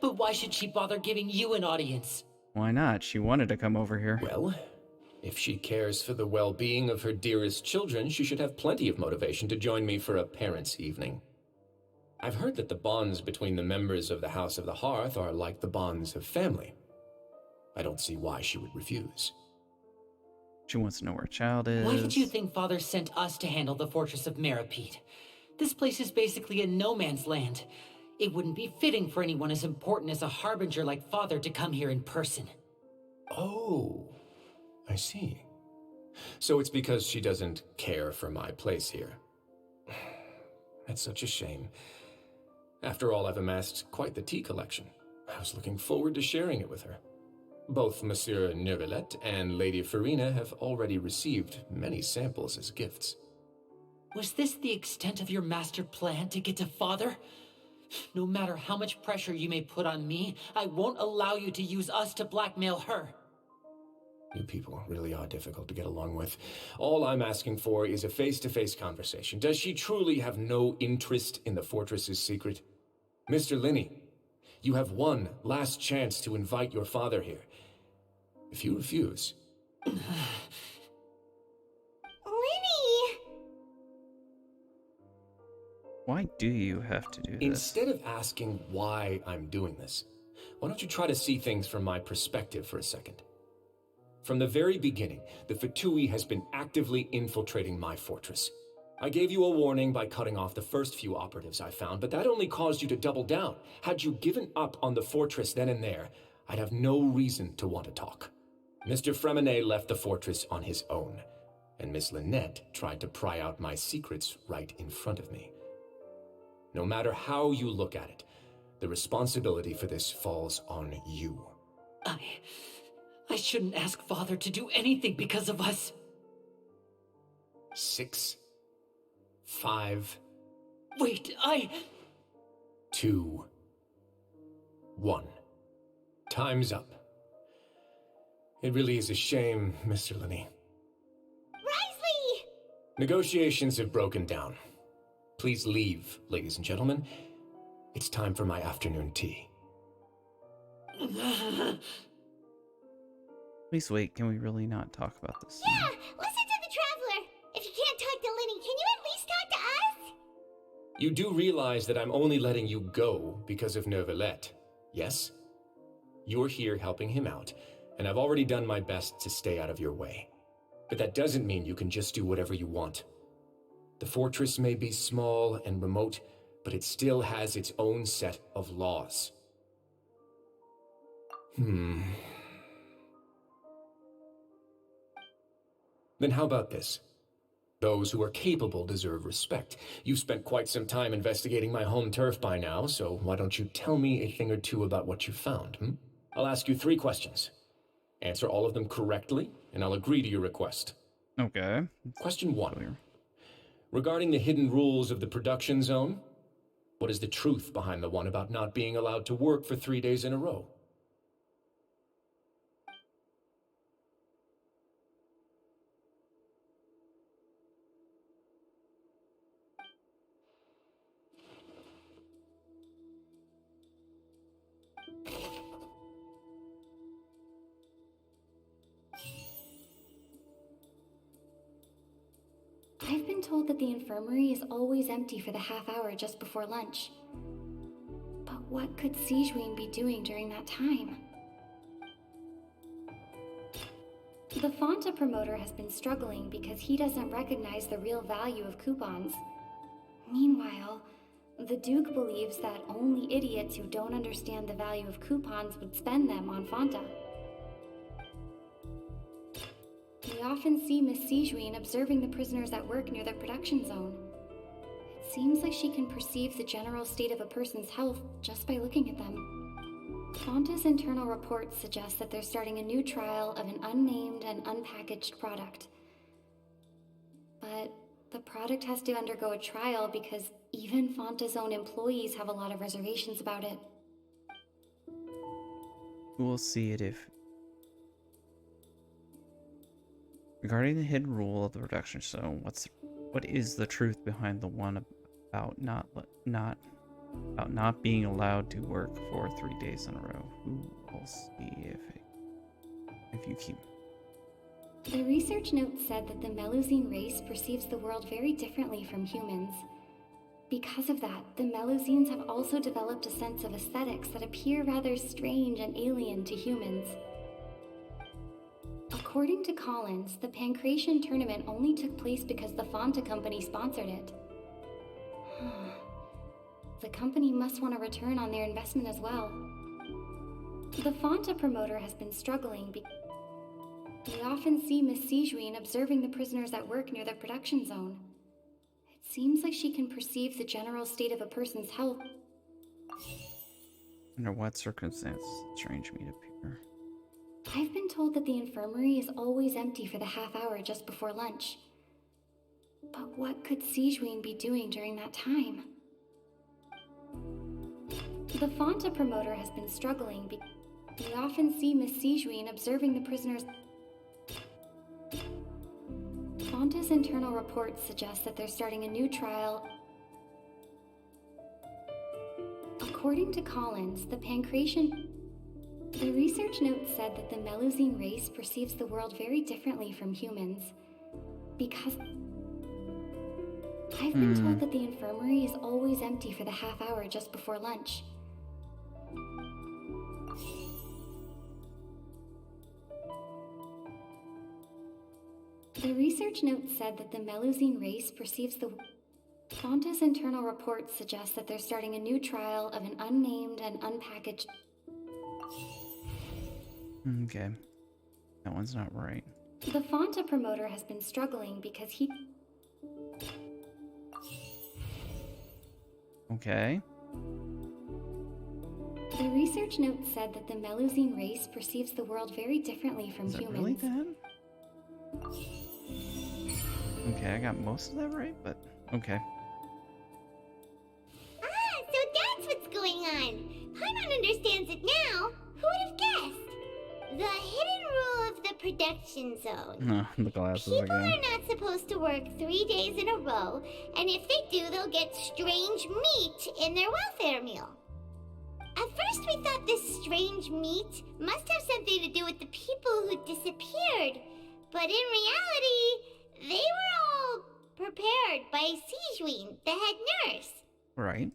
But why should she bother giving you an audience? Why not? She wanted to come over here. Well, if she cares for the well-being of her dearest children, she should have plenty of motivation to join me for a parents' evening. I've heard that the bonds between the members of the House of the Hearth are like the bonds of family. I don't see why she would refuse. She wants to know where Child is. Why did you think Father sent us to handle the Fortress of Meripede? This place is basically a no man's land. It wouldn't be fitting for anyone as important as a harbinger like Father to come here in person. Oh, I see. So it's because she doesn't care for my place here. That's such a shame. After all, I've amassed quite the tea collection. I was looking forward to sharing it with her. Both Monsieur Neuvillette and Lady Farina have already received many samples as gifts. Was this the extent of your master plan to get to Father? No matter how much pressure you may put on me, I won't allow you to use us to blackmail her. You people really are difficult to get along with. All I'm asking for is a face-to-face conversation. Does she truly have no interest in the fortress's secret? Mr. Linney, you have one last chance to invite your father here. If you refuse... Linny! Why do you have to do this? Instead of asking why I'm doing this, why don't you try to see things from my perspective for a second? From the very beginning, the Fatui has been actively infiltrating my fortress. I gave you a warning by cutting off the first few operatives I found, but that only caused you to double down. Had you given up on the fortress then and there, I'd have no reason to want to talk. Mr. Fremenet left the fortress on his own, and Miss Lynette tried to pry out my secrets right in front of me. No matter how you look at it, the responsibility for this falls on you. I shouldn't ask Father to do anything because of us. 6, 5... Wait, 2, 1. Time's up. It really is a shame, Mr. Linney. Risley! Negotiations have broken down. Please leave, ladies and gentlemen. It's time for my afternoon tea. Please wait, can we really not talk about this? Yeah, listen to the Traveler. If you can't talk to Linny, can you at least talk to us? You do realize that I'm only letting you go because of Neuvillette, yes? You're here helping him out, and I've already done my best to stay out of your way. But that doesn't mean you can just do whatever you want. The fortress may be small and remote, but it still has its own set of laws. Then how about this? Those who are capable deserve respect. You've spent quite some time investigating my home turf by now, so why don't you tell me a thing or two about what you found, I'll ask you 3 questions. Answer all of them correctly, and I'll agree to your request. Okay. Question 1. Clear. Regarding the hidden rules of the production zone, what is the truth behind the one about not being allowed to work for 3 days in a row? I've been told that the infirmary is always empty for the half hour just before lunch. But what could Sijuin be doing during that time? The Fonta promoter has been struggling because he doesn't recognize the real value of coupons. Meanwhile, the Duke believes that only idiots who don't understand the value of coupons would spend them on Fonta. We often see Miss Sijuin observing the prisoners at work near the production zone. It seems like she can perceive the general state of a person's health just by looking at them. Fonta's internal reports suggest that they're starting a new trial of an unnamed and unpackaged product. But the product has to undergo a trial because even Fonta's own employees have a lot of reservations about it. We'll see it if... Regarding the hidden rule of the production zone, what is the truth behind the one about not being allowed to work for 3 days in a row? We'll see if you keep... The research note said that the Melusine race perceives the world very differently from humans. Because of that, the Melusines have also developed a sense of aesthetics that appear rather strange and alien to humans. According to Collins, the Pancration tournament only took place because the Fonta company sponsored it. The company must want a return on their investment as well. The Fonta promoter has been struggling we often see Miss Sijuin observing the prisoners at work near the production zone. It seems like she can perceive the general state of a person's health. Under what circumstances does strange meat appear? I've been told that the infirmary is always empty for the half hour just before lunch. But what could Sijuin be doing during that time? The Fonta promoter has been struggling. We often see Miss Sijuin observing the prisoners. Fonta's internal reports suggest that they're starting a new trial. According to Collins, the research note said that the Melusine race perceives the world very differently from humans. Because I've been told that the infirmary is always empty for the half hour just before lunch. The research note said that the Melusine race perceives the... Fonta's internal reports suggest that they're starting a new trial of an unnamed and unpackaged... Okay. That one's not right. The Fonta promoter has been struggling because he... Okay. The research note said that the Melusine race perceives the world very differently from Is it humans. really that? Okay, I got most of that right, but okay. Ah, so that's what's going on. Paimon understands it now. Who would have guessed? The hidden rule of the production zone. No, the glasses People again. are not supposed to work 3 days in a row, and if they do, they'll get strange meat in their welfare meal. At first, we thought this strange meat must have something to do with the people who disappeared, but in reality, they were all prepared by Sijuin, the head nurse. Right.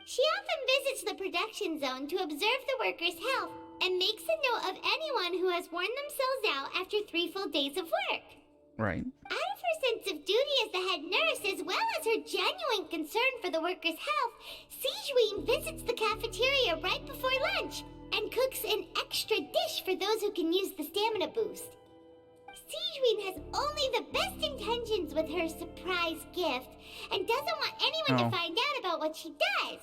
She often visits the production zone to observe the workers' health and makes a note of anyone who has worn themselves out after 3 full days of work. Right. Out of her sense of duty as the head nurse, as well as her genuine concern for the workers' health, Sijuin visits the cafeteria right before lunch and cooks an extra dish for those who can use the stamina boost. Sijuin has only the best intentions with her surprise gift and doesn't want anyone to find out about what she does.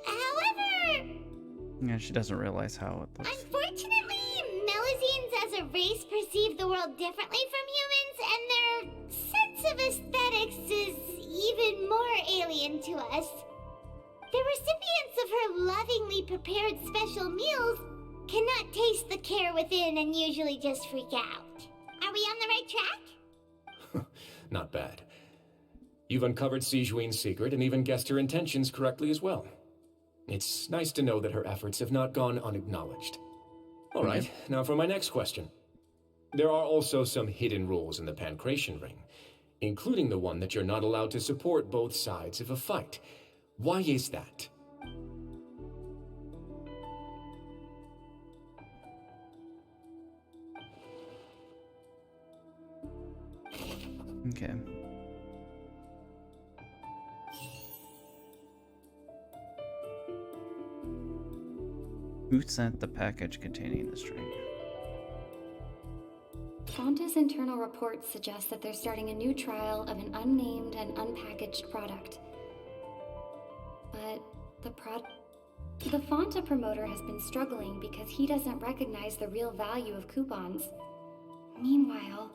However, Yeah, she doesn't realize how it looks. unfortunately, Melusines as a race perceive the world differently from humans, and their sense of aesthetics is even more alien to us. The recipients of her lovingly prepared special meals cannot taste the care within and usually just freak out. Are we on the right track? Not bad. You've uncovered Sijuin's secret and even guessed her intentions correctly as well. It's nice to know that her efforts have not gone unacknowledged. All right, now for my next question. There are also some hidden rules in the Pancration Ring, including the one that you're not allowed to support both sides of a fight. Why is that? Okay. Who sent the package containing the string? Fonta's internal reports suggest that they're starting a new trial of an unnamed and unpackaged product. But the Fonta promoter has been struggling because he doesn't recognize the real value of coupons. Meanwhile,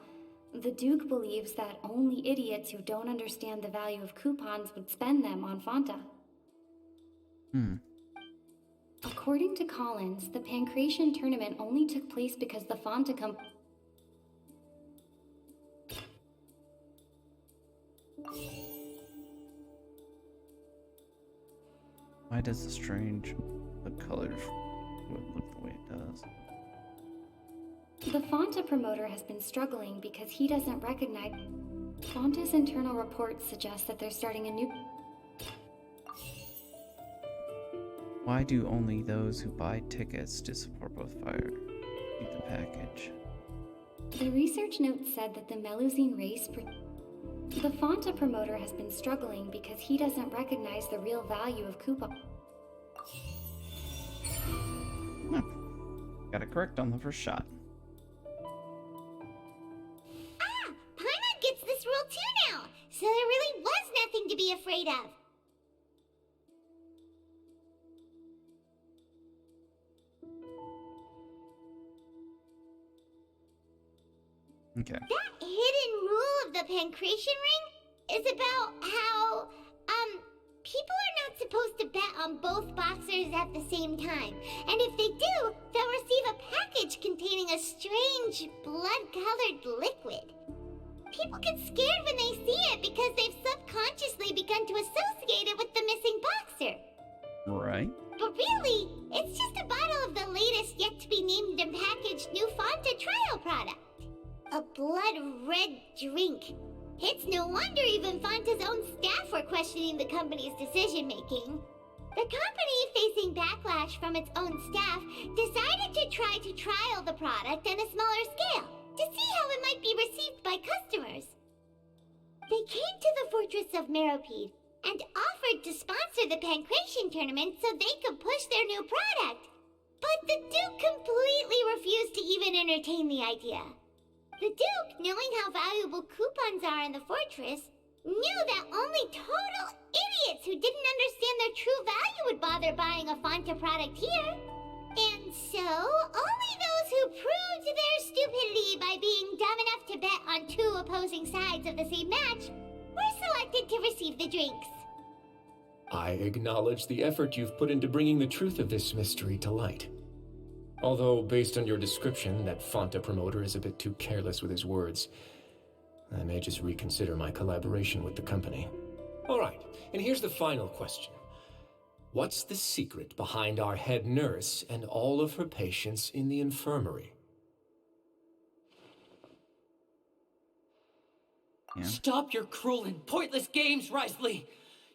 the Duke believes that only idiots who don't understand the value of coupons would spend them on Fonta. According to Collins, the Pancration tournament only took place because the Fonta Why does the strange color look the way it does? The Fonta promoter has been struggling because he doesn't recognize... Fonta's internal reports suggest that they're starting a new... Why do only those who buy tickets to support both fire keep the package? The research note said that the Melusine race... The Fonta promoter has been struggling because he doesn't recognize the real value of coupons. Got it correct on the first shot. Ah! Paimon gets this rule too now, so there really was nothing to be afraid of. Okay. That hidden rule of the Pancration Ring is about how, people are not supposed to bet on both boxers at the same time. And if they do, they'll receive a package containing a strange, blood-colored liquid. People get scared when they see it because they've subconsciously begun to associate it with the missing boxer. Right. But really, it's just a bottle of the latest yet-to-be-named and packaged new Fanta trial product. A blood-red drink. It's no wonder even Fanta's own staff were questioning the company's decision-making. The company, facing backlash from its own staff, decided to try to trial the product on a smaller scale, to see how it might be received by customers. They came to the Fortress of Meropide and offered to sponsor the Pancration tournament so they could push their new product. But the Duke completely refused to even entertain the idea. The Duke, knowing how valuable coupons are in the fortress, knew that only total idiots who didn't understand their true value would bother buying a Fanta product here. And so, only those who proved their stupidity by being dumb enough to bet on two opposing sides of the same match were selected to receive the drinks. I acknowledge the effort you've put into bringing the truth of this mystery to light. Although, based on your description, that Fanta promoter is a bit too careless with his words. I may just reconsider my collaboration with the company. All right, and here's the final question. What's the secret behind our head nurse and all of her patients in the infirmary? Yeah. Stop your cruel and pointless games, Risley!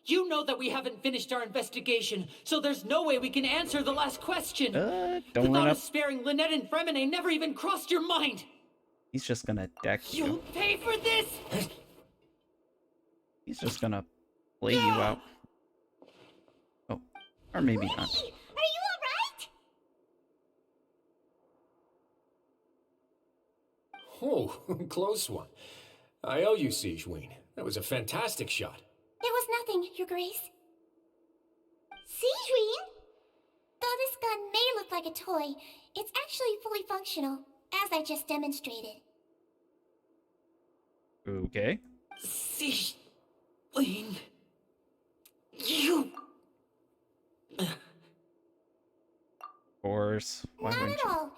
You know that we haven't finished our investigation, so there's no way we can answer the last question. Don't the run thought up. of sparing Lynette and Fremine never even crossed your mind! He's just gonna deck You'll you. pay for this! He's just gonna play you out. Oh, or maybe Lenny, not. are you alright? Oh, close one. I owe you, Sigewinne. That was a fantastic shot. It was nothing, Your Grace. Sigewinne? Though this gun may look like a toy, it's actually fully functional, as I just demonstrated. Okay. Sigewinne... You... Of course. Why Not wouldn't at you? all.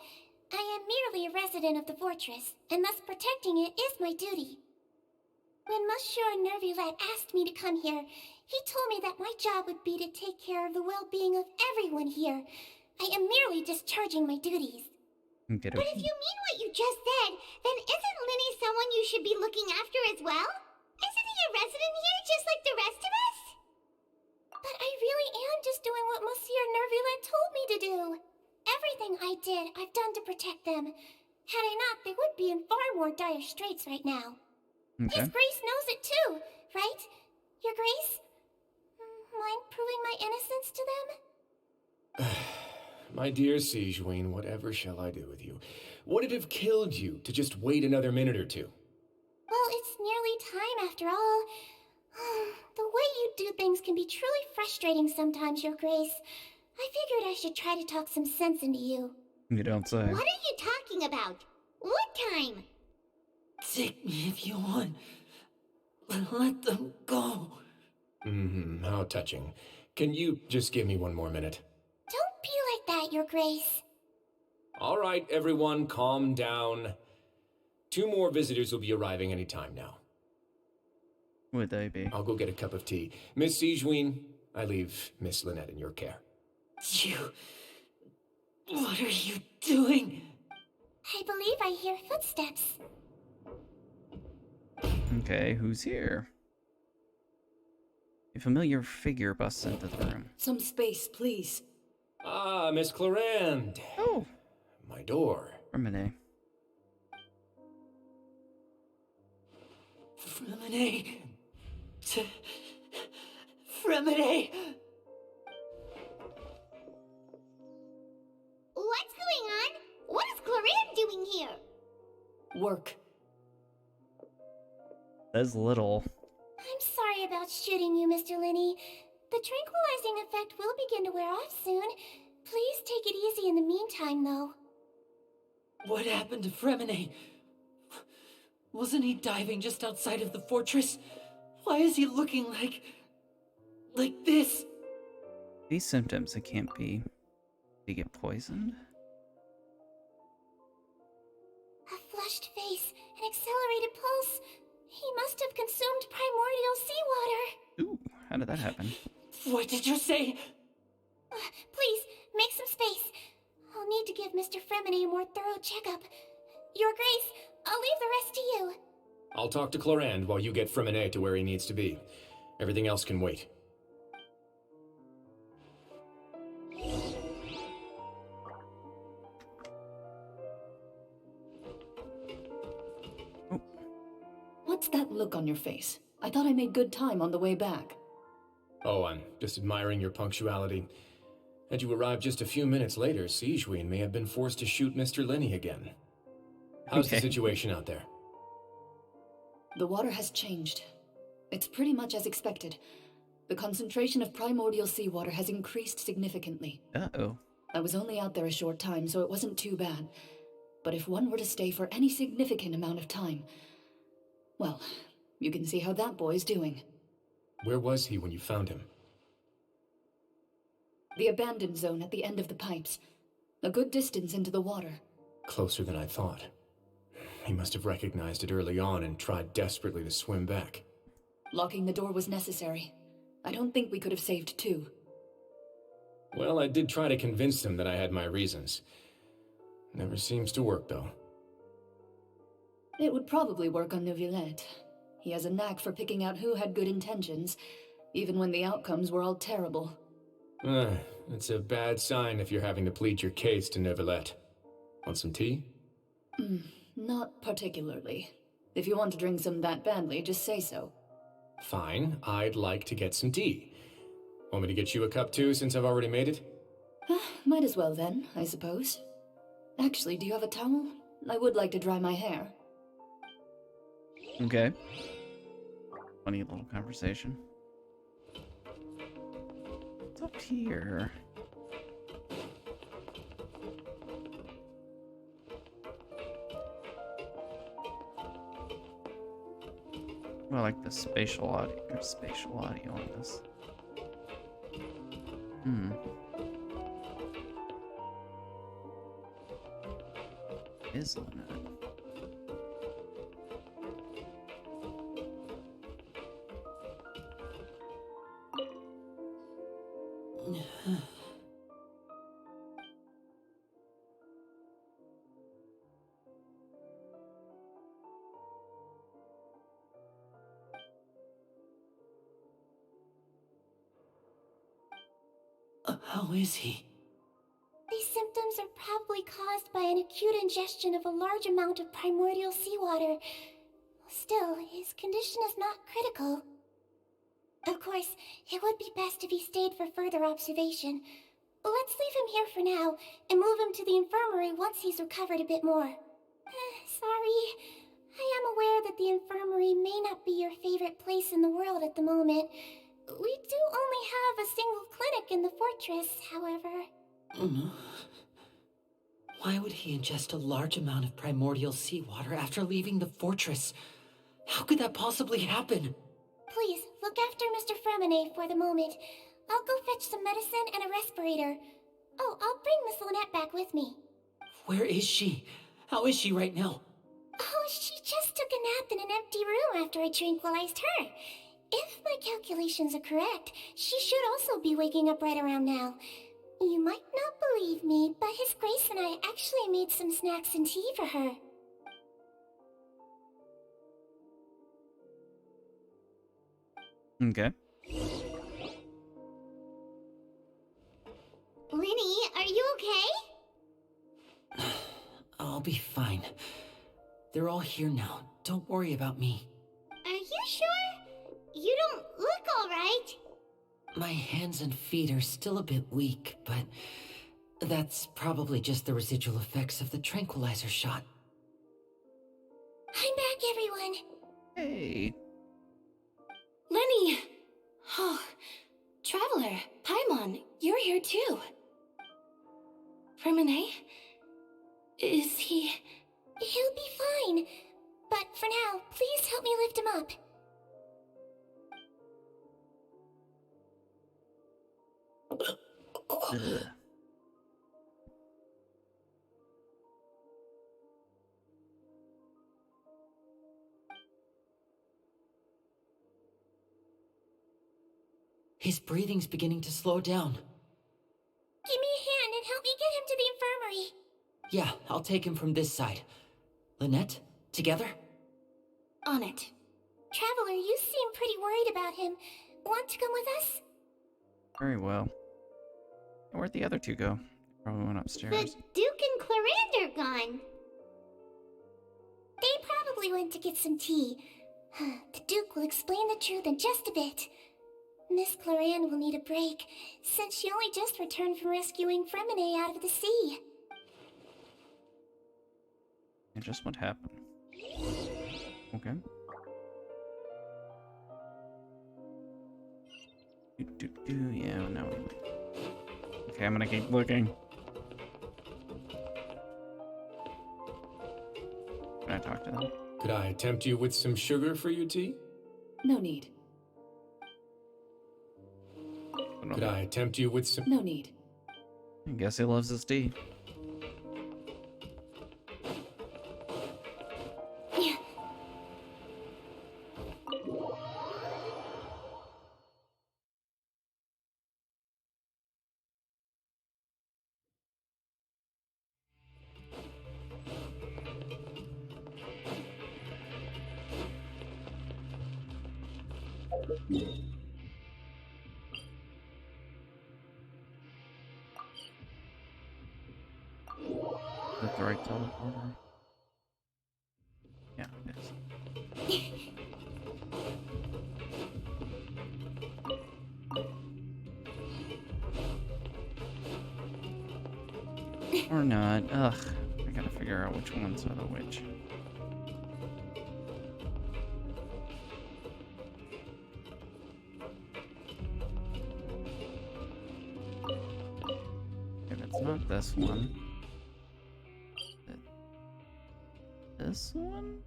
I am merely a resident of the fortress, and thus protecting it is my duty. When Monsieur Nervulette asked me to come here, he told me that my job would be to take care of the well-being of everyone here. I am merely discharging my duties. Okay, But if you mean what you just said, then isn't Linny someone you should be looking after as well? Isn't he a resident here just like the rest of us? But I really am just doing what Monsieur Nervulette told me to do. Everything I did, I've done to protect them. Had I not, they would be in far more dire straits right now. Okay. His Grace knows it too, right? Your Grace? Mind proving my innocence to them? My dear Sigewinne, whatever shall I do with you? Would it have killed you to just wait another minute or two? Well, it's nearly time after all. The way you do things can be truly frustrating sometimes, Your Grace. I figured I should try to talk some sense into you. You don't say. What are you talking about? What time? Take me if you want. Let them go. How touching. Can you just give me one more minute? Don't be like that, Your Grace. All right, everyone, calm down. 2 more visitors will be arriving any time now. Who would they be? I'll go get a cup of tea. Miss Sigewinne, I leave Miss Lynette in your care. You... What are you doing? I believe I hear footsteps. Okay, who's here? A familiar figure busts into the room. Some space, please. Ah, Miss Clarande. Oh, My door. Remine. Fremine. Fremine. What's going on? What is Clarande doing here? Work. Says little. I'm sorry about shooting you, Mr. Linney. The tranquilizing effect will begin to wear off soon. Please take it easy in the meantime, though. What happened to Fremine? Wasn't he diving just outside of the fortress? Why is he looking like this? These symptoms, it can't be. Did he get poisoned? A flushed face, an accelerated pulse. He must have consumed primordial seawater. Ooh, how did that happen? What did you say? Please, make some space. I'll need to give Mr. Fremine a more thorough checkup. Your Grace, I'll leave the rest to you. I'll talk to Clorand while you get Fremine to where he needs to be. Everything else can wait. What's that look on your face? I thought I made good time on the way back. Oh, I'm just admiring your punctuality. Had you arrived just a few minutes later, Sigewinne may have been forced to shoot Mr. Lenny again. How's the situation out there? The water has changed. It's pretty much as expected. The concentration of primordial seawater has increased significantly. Uh-oh. I was only out there a short time, so it wasn't too bad. But if one were to stay for any significant amount of time, well, you can see how that boy's doing. Where was he when you found him? The abandoned zone at the end of the pipes. A good distance into the water. Closer than I thought. He must have recognized it early on and tried desperately to swim back. Locking the door was necessary. I don't think we could have saved two. Well, I did try to convince him that I had my reasons. Never seems to work, though. It would probably work on Neuvillette. He has a knack for picking out who had good intentions, even when the outcomes were all terrible. It's a bad sign if you're having to plead your case to Neuvillette. Want some tea? Not particularly. If you want to drink some that badly, just say so. Fine, I'd like to get some tea. Want me to get you a cup too, since I've already made it? Might as well then, I suppose. Actually, do you have a towel? I would like to dry my hair. Okay. Funny little conversation. What's up here? I like the spatial audio on this. Isn't it? How is he? These symptoms are probably caused by an acute ingestion of a large amount of primordial seawater. Still, his condition is not critical. Of course, it would be best if he stayed for further observation. Let's leave him here for now, and move him to the infirmary once he's recovered a bit more. Sorry. I am aware that the infirmary may not be your favorite place in the world at the moment. We do only have a single clinic in the fortress, however. Why would he ingest a large amount of primordial seawater after leaving the fortress? How could that possibly happen? Please, look after Mr. Fremine for the moment. I'll go fetch some medicine and a respirator. Oh, I'll bring Miss Lynette back with me. Where is she? How is she right now? Oh, she just took a nap in an empty room after I tranquilized her. If my calculations are correct, she should also be waking up right around now. You might not believe me, but His Grace and I actually made some snacks and tea for her. Okay. Lenny, are you okay? I'll be fine. They're all here now. Don't worry about me. Are you sure? You don't look all right. My hands and feet are still a bit weak, but that's probably just the residual effects of the tranquilizer shot. I'm back, everyone. Hey. Lenny! Oh, Traveler, Paimon, you're here too. Fremine? Is he... He'll be fine. But for now, please help me lift him up. Ugh. His breathing's beginning to slow down. Give me a hand and help me get him to the infirmary. Yeah, I'll take him from this side. Lynette, together? On it. Traveler, you seem pretty worried about him. Want to come with us? Very well. Where'd the other two go? Probably went upstairs. The Duke and Clarande are gone. They probably went to get some tea. The Duke will explain the truth in just a bit. Miss Clarande will need a break, since she only just returned from rescuing Fremine out of the sea. And just what happened? Okay. Yeah, now we wait. Okay, I'm gonna keep looking. Can I talk to them? Could I tempt you with some sugar for your tea? No need. Could I tempt you with some... No need. I guess he loves his tea. Yeah. Is that the right teleporter? Yeah, it is. Or not. Ugh. I gotta figure out which ones are the which. If it's not this one. This one?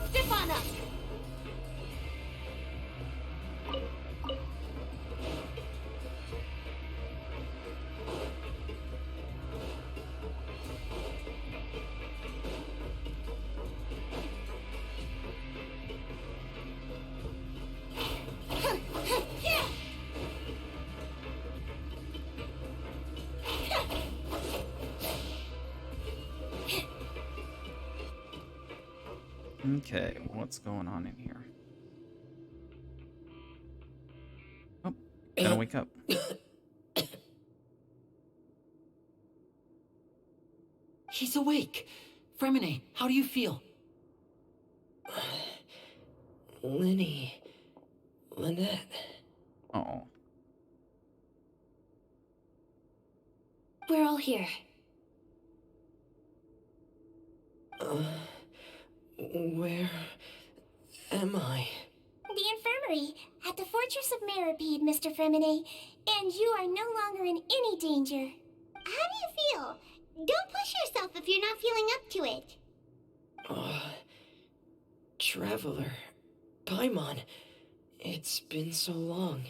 Step on up! Okay, what's going on in here? Oh, gotta wake up. He's awake. Fremine, how do you feel? Lynette. Oh, We're all here. Where am I? The infirmary, at the Fortress of Meripede, Mr. Fremine, and you are no longer in any danger. How do you feel? Don't push yourself if you're not feeling up to it. Traveler. Paimon. It's been so long.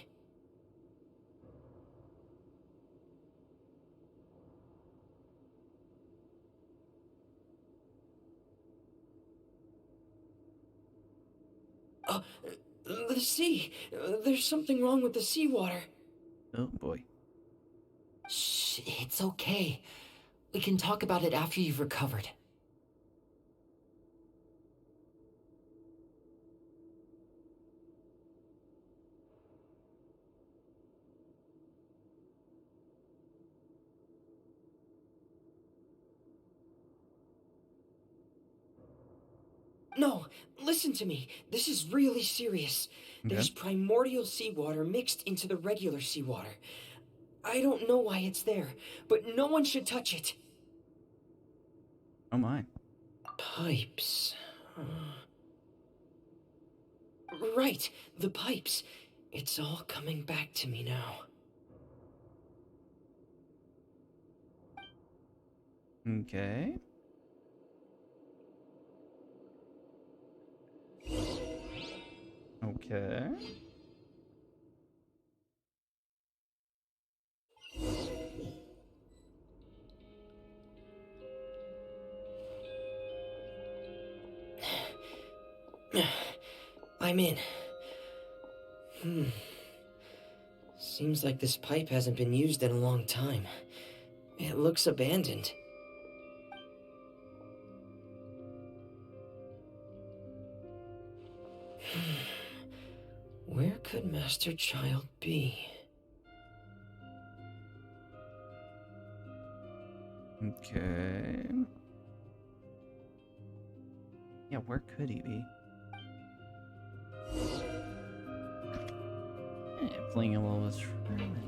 The sea. There's something wrong with the seawater. oh boy. Shh, it's okay. We can talk about it after you've recovered. No, listen to me. This is really serious. There's primordial seawater mixed into the regular seawater. I don't know why it's there, but no one should touch it. Oh my. Pipes. Right, the pipes. It's all coming back to me now. Okay. Okay. I'm in. Seems like this pipe hasn't been used in a long time. It looks abandoned. Where could Master Child be? Okay. Yeah, where could he be? Playing a little discriminate.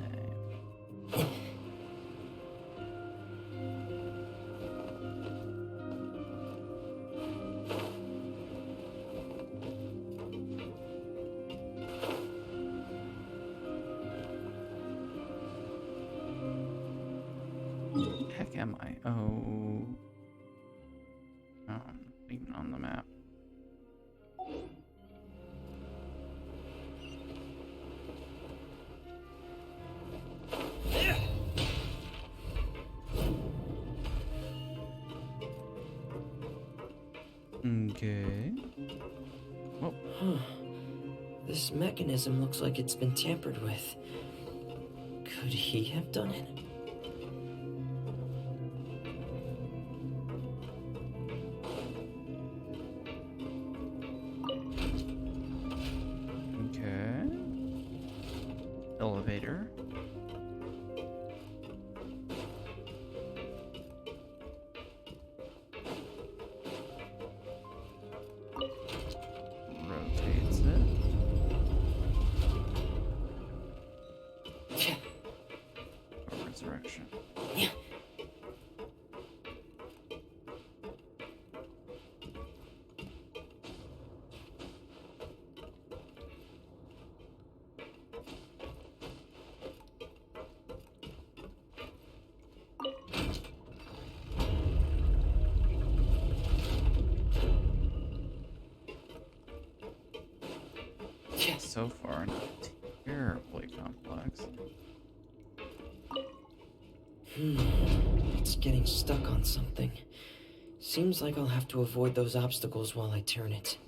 Heck am I? Oh. Even on the map. Okay. Whoa. Huh. This mechanism looks like it's been tampered with. Could he have done it? Okay. Elevator. Rotates it. Or resurrection. So far, not terribly complex. It's getting stuck on something. Seems like I'll have to avoid those obstacles while I turn it.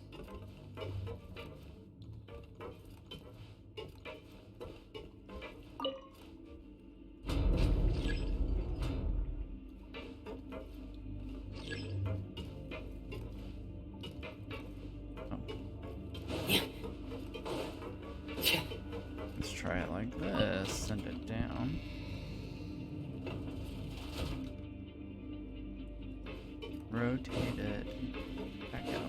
Let's try it like this. Send it down. Rotate it back out.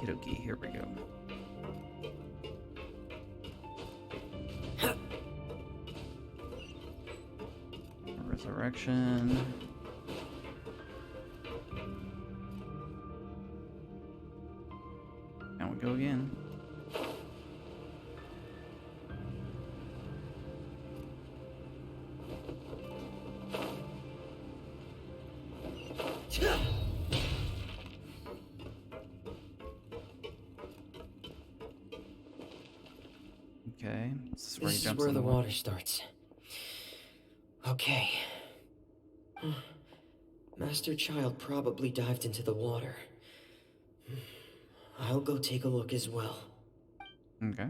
Okie, here we go. Resurrection. Now we go again. Okay, this This is where the water starts. Okay. Master Child probably dived into the water. I'll go take a look as well. Okay.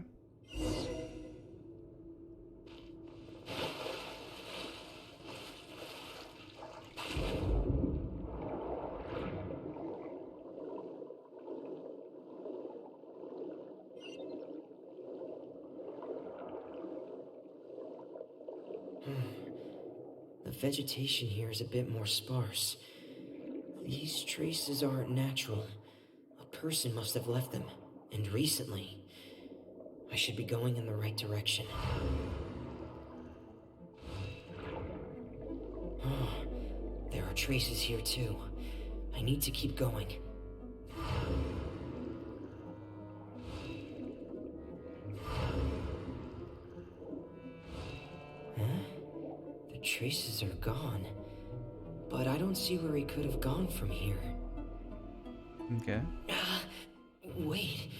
The vegetation here is a bit more sparse. These traces aren't natural. A person must have left them, and recently. I should be going in the right direction. Oh, there are traces here too. I need to keep going. Huh? The traces are gone. But I don't see where he could have gone from here. Okay. Wait.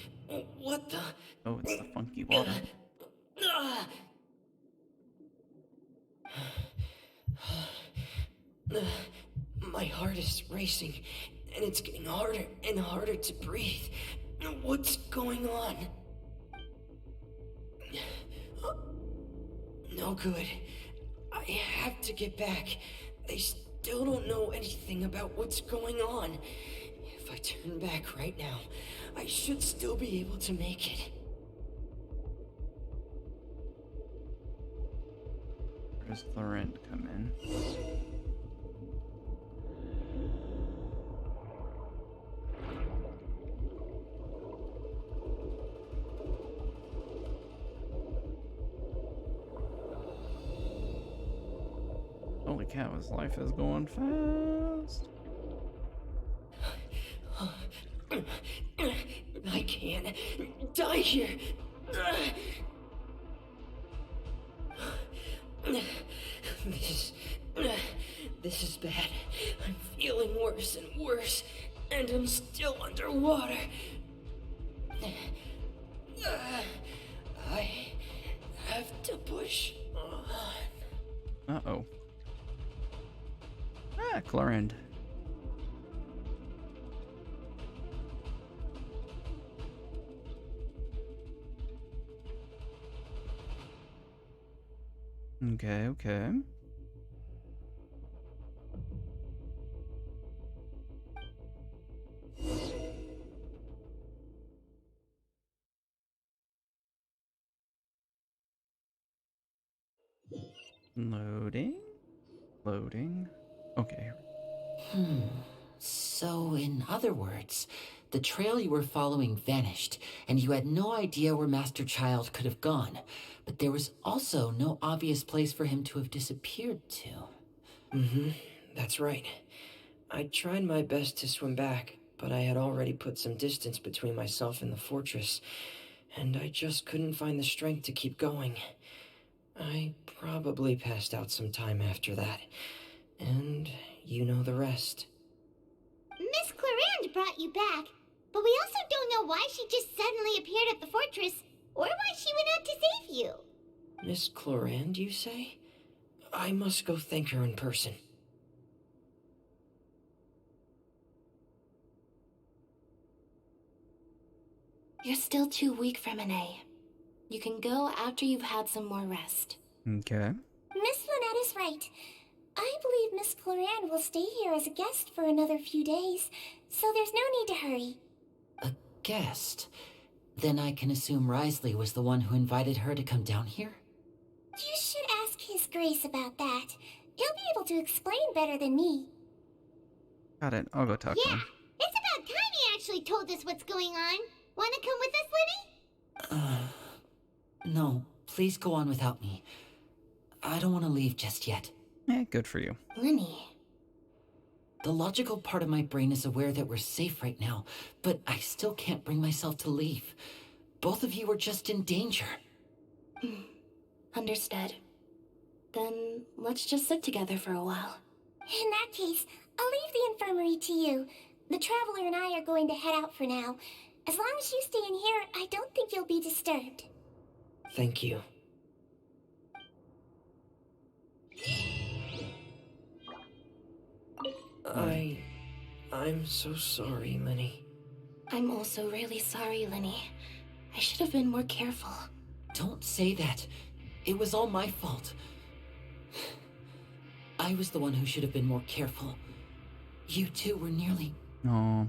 What the? Oh, it's the funky water. My heart is racing, and it's getting harder and harder to breathe. What's going on? No good. I have to get back. They still don't know anything about what's going on. If I turn back right now, I should still be able to make it. Where does Clorinde come in? Holy cow, his life is going fast. I can't die here. This is bad. I'm feeling worse and worse, and I'm still underwater. I have to push on. Uh-oh. Ah, Clorinde. Okay, okay. Loading. Loading. Okay. So, in other words, the trail you were following vanished, and you had no idea where Master Child could have gone. But there was also no obvious place for him to have disappeared to. That's right. I tried my best to swim back, but I had already put some distance between myself and the fortress, and I just couldn't find the strength to keep going. I probably passed out some time after that, and you know the rest. Miss Clorinde brought you back, but we also don't know why she just suddenly appeared at the fortress, or why she went out to save you. Miss Clorinde, you say? I must go thank her in person. You're still too weak for Monet. You can go after you've had some more rest. Okay. Miss Lynette is right. I believe Miss Clorinde will stay here as a guest for another few days, so there's no need to hurry. A guest? Then I can assume Risley was the one who invited her to come down here? You should ask His Grace about that. He'll be able to explain better than me. Got it. I'll go talk to him. It's about time he actually told us what's going on. Wanna come with us, Lenny? No, please go on without me. I don't want to leave just yet. Good for you. Lenny. The logical part of my brain is aware that we're safe right now, but I still can't bring myself to leave. Both of you are just in danger. Understood. Then let's just sit together for a while. In that case, I'll leave the infirmary to you. The Traveler and I are going to head out for now. As long as you stay in here, I don't think you'll be disturbed. Thank you. I'm so sorry, Lenny. I'm also really sorry, Lenny. I should have been more careful. Don't say that. It was all my fault. I was the one who should have been more careful. You two were nearly... Oh.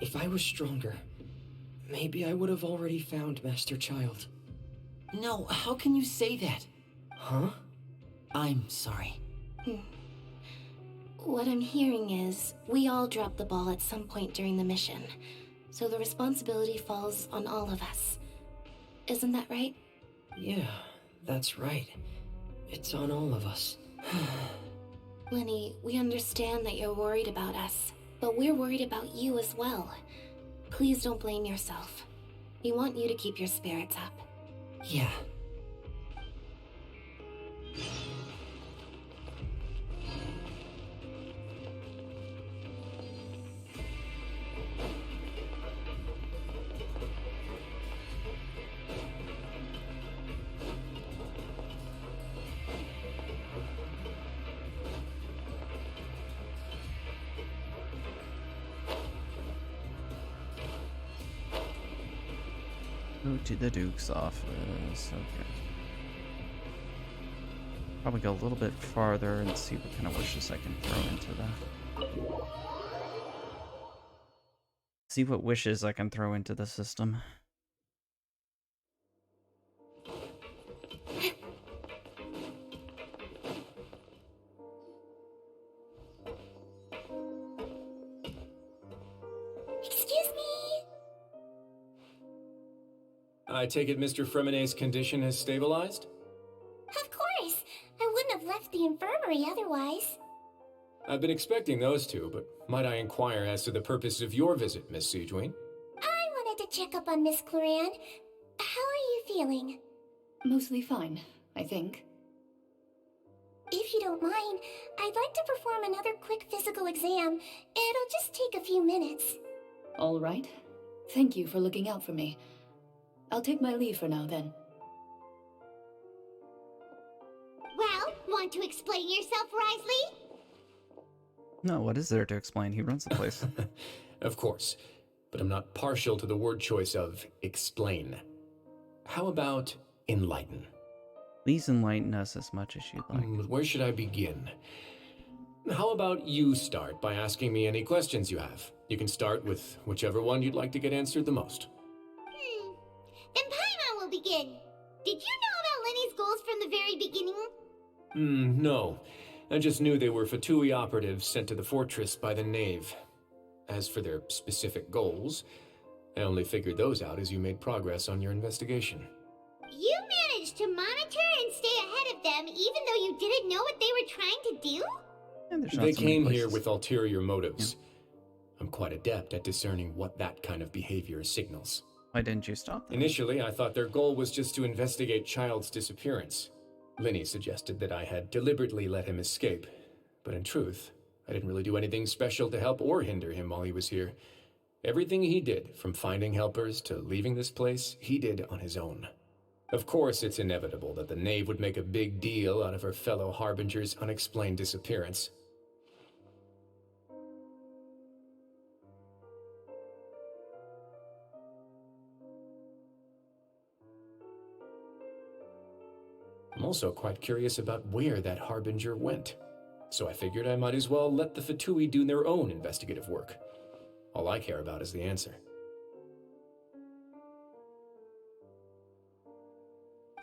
If I was stronger, maybe I would have already found Master Child. No, how can you say that? Huh? I'm sorry. What I'm hearing is, we all dropped the ball at some point during the mission, so the responsibility falls on all of us. Isn't that right? Yeah, that's right. It's on all of us. Lenny, we understand that you're worried about us, but we're worried about you as well. Please don't blame yourself. We want you to keep your spirits up. Yeah. Go to the Duke's office. Okay. Probably go a little bit farther and see what kind of wishes I can throw into that. See what wishes I can throw into the system. Excuse me? I take it Mr. Fremonet's condition has stabilized? Of course! I wouldn't have left the infirmary otherwise. I've been expecting those two, but might I inquire as to the purpose of your visit, Miss Siegewien? I wanted to check up on Miss Cloran. How are you feeling? Mostly fine, I think. If you don't mind, I'd like to perform another quick physical exam. It'll just take a few minutes. All right. Thank you for looking out for me. I'll take my leave for now, then. Well, want to explain yourself, Risley? No, what is there to explain? He runs the place. Of course, but I'm not partial to the word choice of explain. How about enlighten? Please enlighten us as much as you'd like. Where should I begin? How about you start by asking me any questions you have? You can start with whichever one you'd like to get answered the most. Then Paimon will begin. Did you know about Lenny's goals from the very beginning? No. I just knew they were Fatui operatives sent to the fortress by the Knave. As for their specific goals, I only figured those out as you made progress on your investigation. You managed to monitor and stay ahead of them even though you didn't know what they were trying to do? They came here with ulterior motives. I'm quite adept at discerning what that kind of behavior signals. Why didn't you stop them? Initially, I thought their goal was just to investigate Child's disappearance. Linny suggested that I had deliberately let him escape, but in truth, I didn't really do anything special to help or hinder him while he was here. Everything he did, from finding helpers to leaving this place, he did on his own. Of course, it's inevitable that the Knave would make a big deal out of her fellow Harbinger's unexplained disappearance. I'm also quite curious about where that Harbinger went, so I figured I might as well let the Fatui do their own investigative work. All I care about is the answer.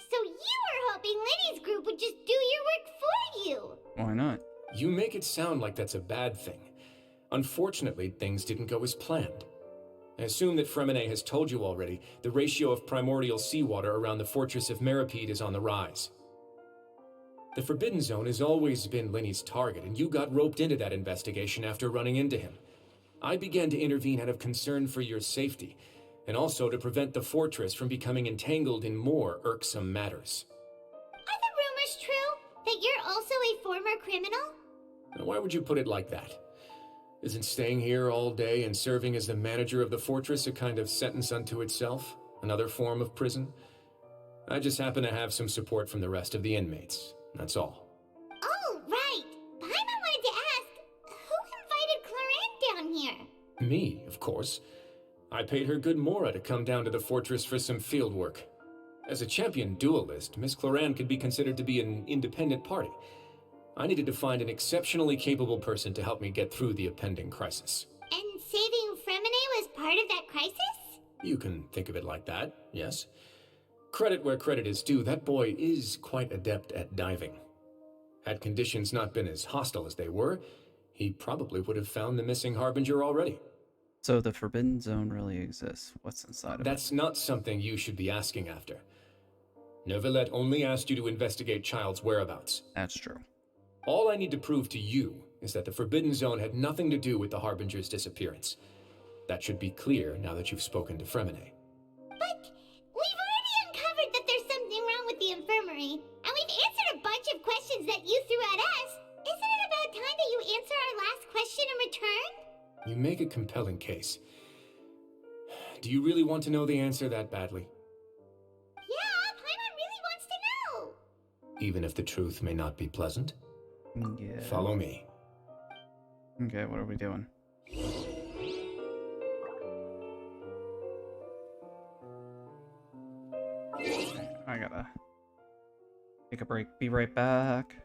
So you were hoping Lenny's group would just do your work for you? Why not? You make it sound like that's a bad thing. Unfortunately, things didn't go as planned. I assume that Fremonet has told you already, the ratio of primordial seawater around the fortress of Meripede is on the rise. The Forbidden Zone has always been Lenny's target, and you got roped into that investigation after running into him. I began to intervene out of concern for your safety, and also to prevent the fortress from becoming entangled in more irksome matters. Are the rumors true? That you're also a former criminal? Now, why would you put it like that? Isn't staying here all day and serving as the manager of the fortress a kind of sentence unto itself? Another form of prison? I just happen to have some support from the rest of the inmates. That's all. Oh, right. Paimon wanted to ask, who invited Cloran down here? Me, of course. I paid her good mora to come down to the fortress for some field work. As a champion duelist, Miss Cloran could be considered to be an independent party. I needed to find an exceptionally capable person to help me get through the impending crisis. And saving Fremonet was part of that crisis? You can think of it like that, yes. Credit where credit is due, that boy is quite adept at diving. Had conditions not been as hostile as they were, he probably would have found the missing Harbinger already. So the Forbidden Zone really exists. What's inside of it? That's not something you should be asking after. Neuvillette only asked you to investigate Child's whereabouts. That's true. All I need to prove to you is that the Forbidden Zone had nothing to do with the Harbinger's disappearance. That should be clear now that you've spoken to Fremine. But we've already uncovered that there's something wrong with the infirmary, and we've answered a bunch of questions that you threw at us. Isn't it about time that you answer our last question in return? You make a compelling case. Do you really want to know the answer that badly? Yeah, Paimon really wants to know. Even if the truth may not be pleasant? Yeah. Follow me. Okay, what are we doing? I gotta take a break. Be right back.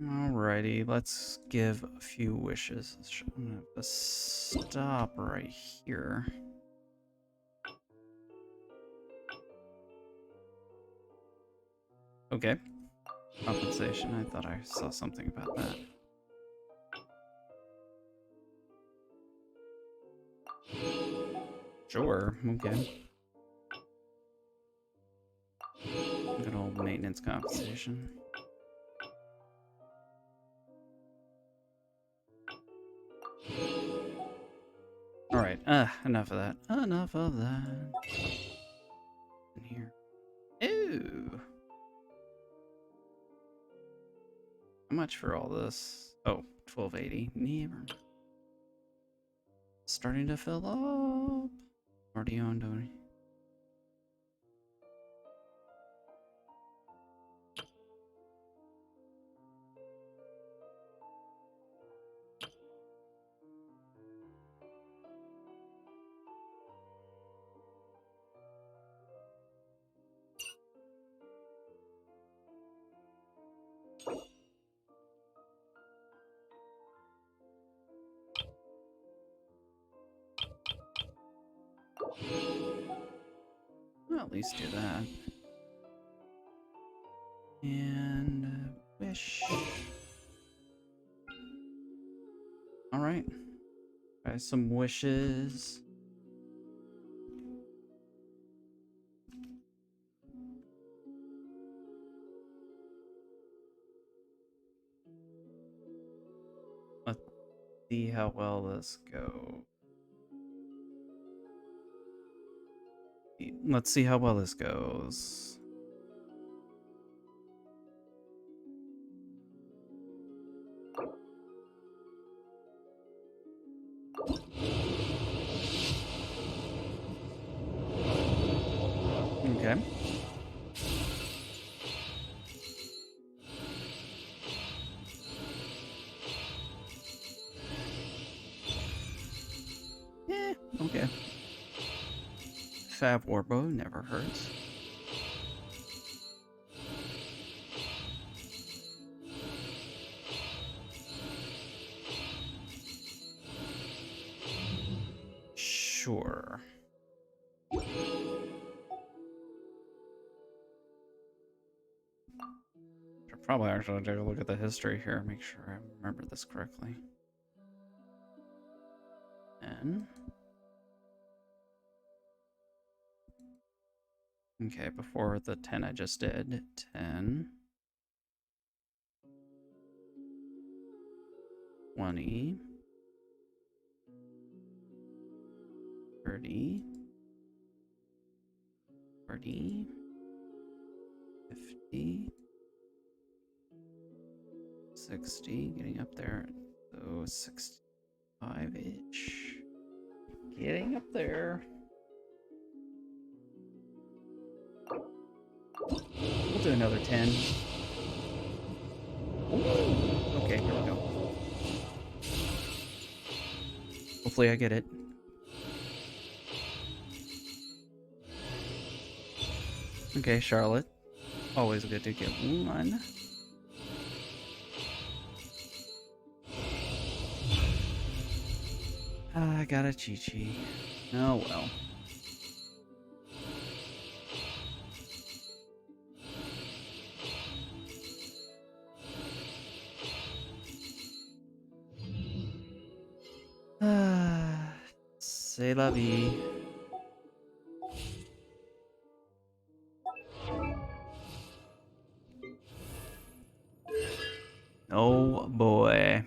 Alrighty, let's give a few wishes. I'm gonna have to stop right here. Okay. Compensation. I thought I saw something about that. Sure. Okay. Good old maintenance compensation. Alright, enough of that. Enough of that. In here. Ew. How much for all this? Oh, 1280. Never. Starting to fill up. Already owned, already. Well, at least do that. And wish. Alright. Try some wishes. Let's see how well this goes. Let's see how well this goes. Okay. Yeah, okay. Fab Warbow never hurts. Sure. Should probably actually take a look at the history here, make sure I remember this correctly. And okay, before the 10 I just did, 10, 20, 30, 40, 50, 60, getting up there, so 65-ish, getting up there. We'll do another 10. Ooh, okay, here we go. Hopefully I get it. Okay, Charlotte. Always good to get one. I got a Chi-Chi. Oh well. C'est la vie. Oh boy.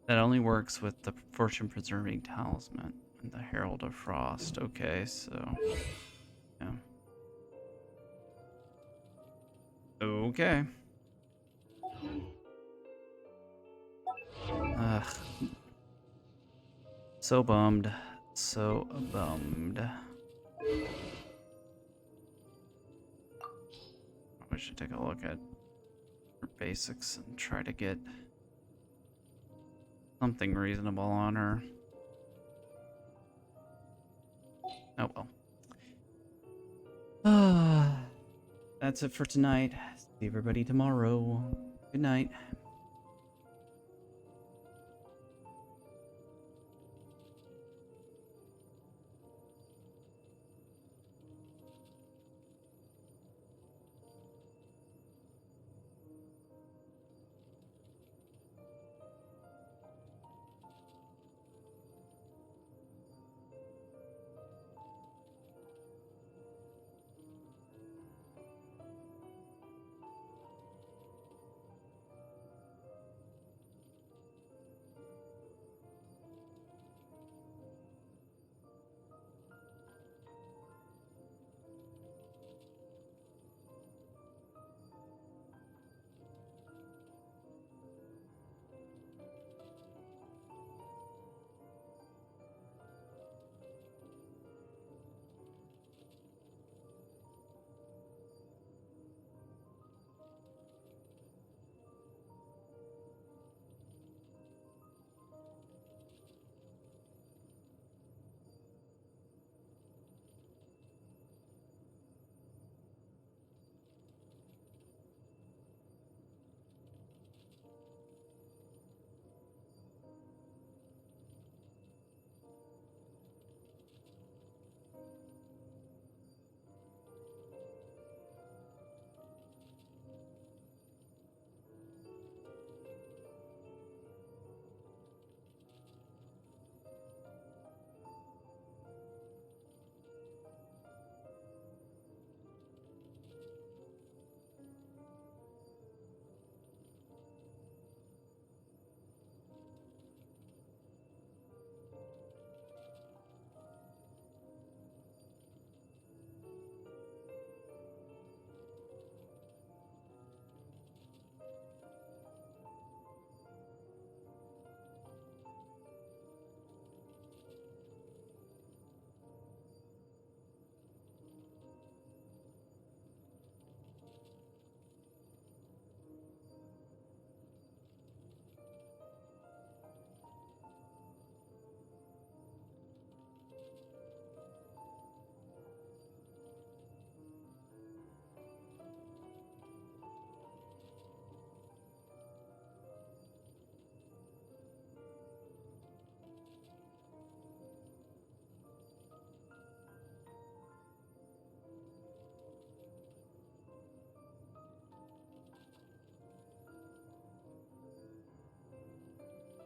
That only works with the fortune preserving talisman and the Herald of Frost. Okay, so yeah. Okay. Ugh. So bummed. So bummed. We should take a look at her basics and try to get something reasonable on her. Oh well. That's it for tonight. See everybody tomorrow. Good night.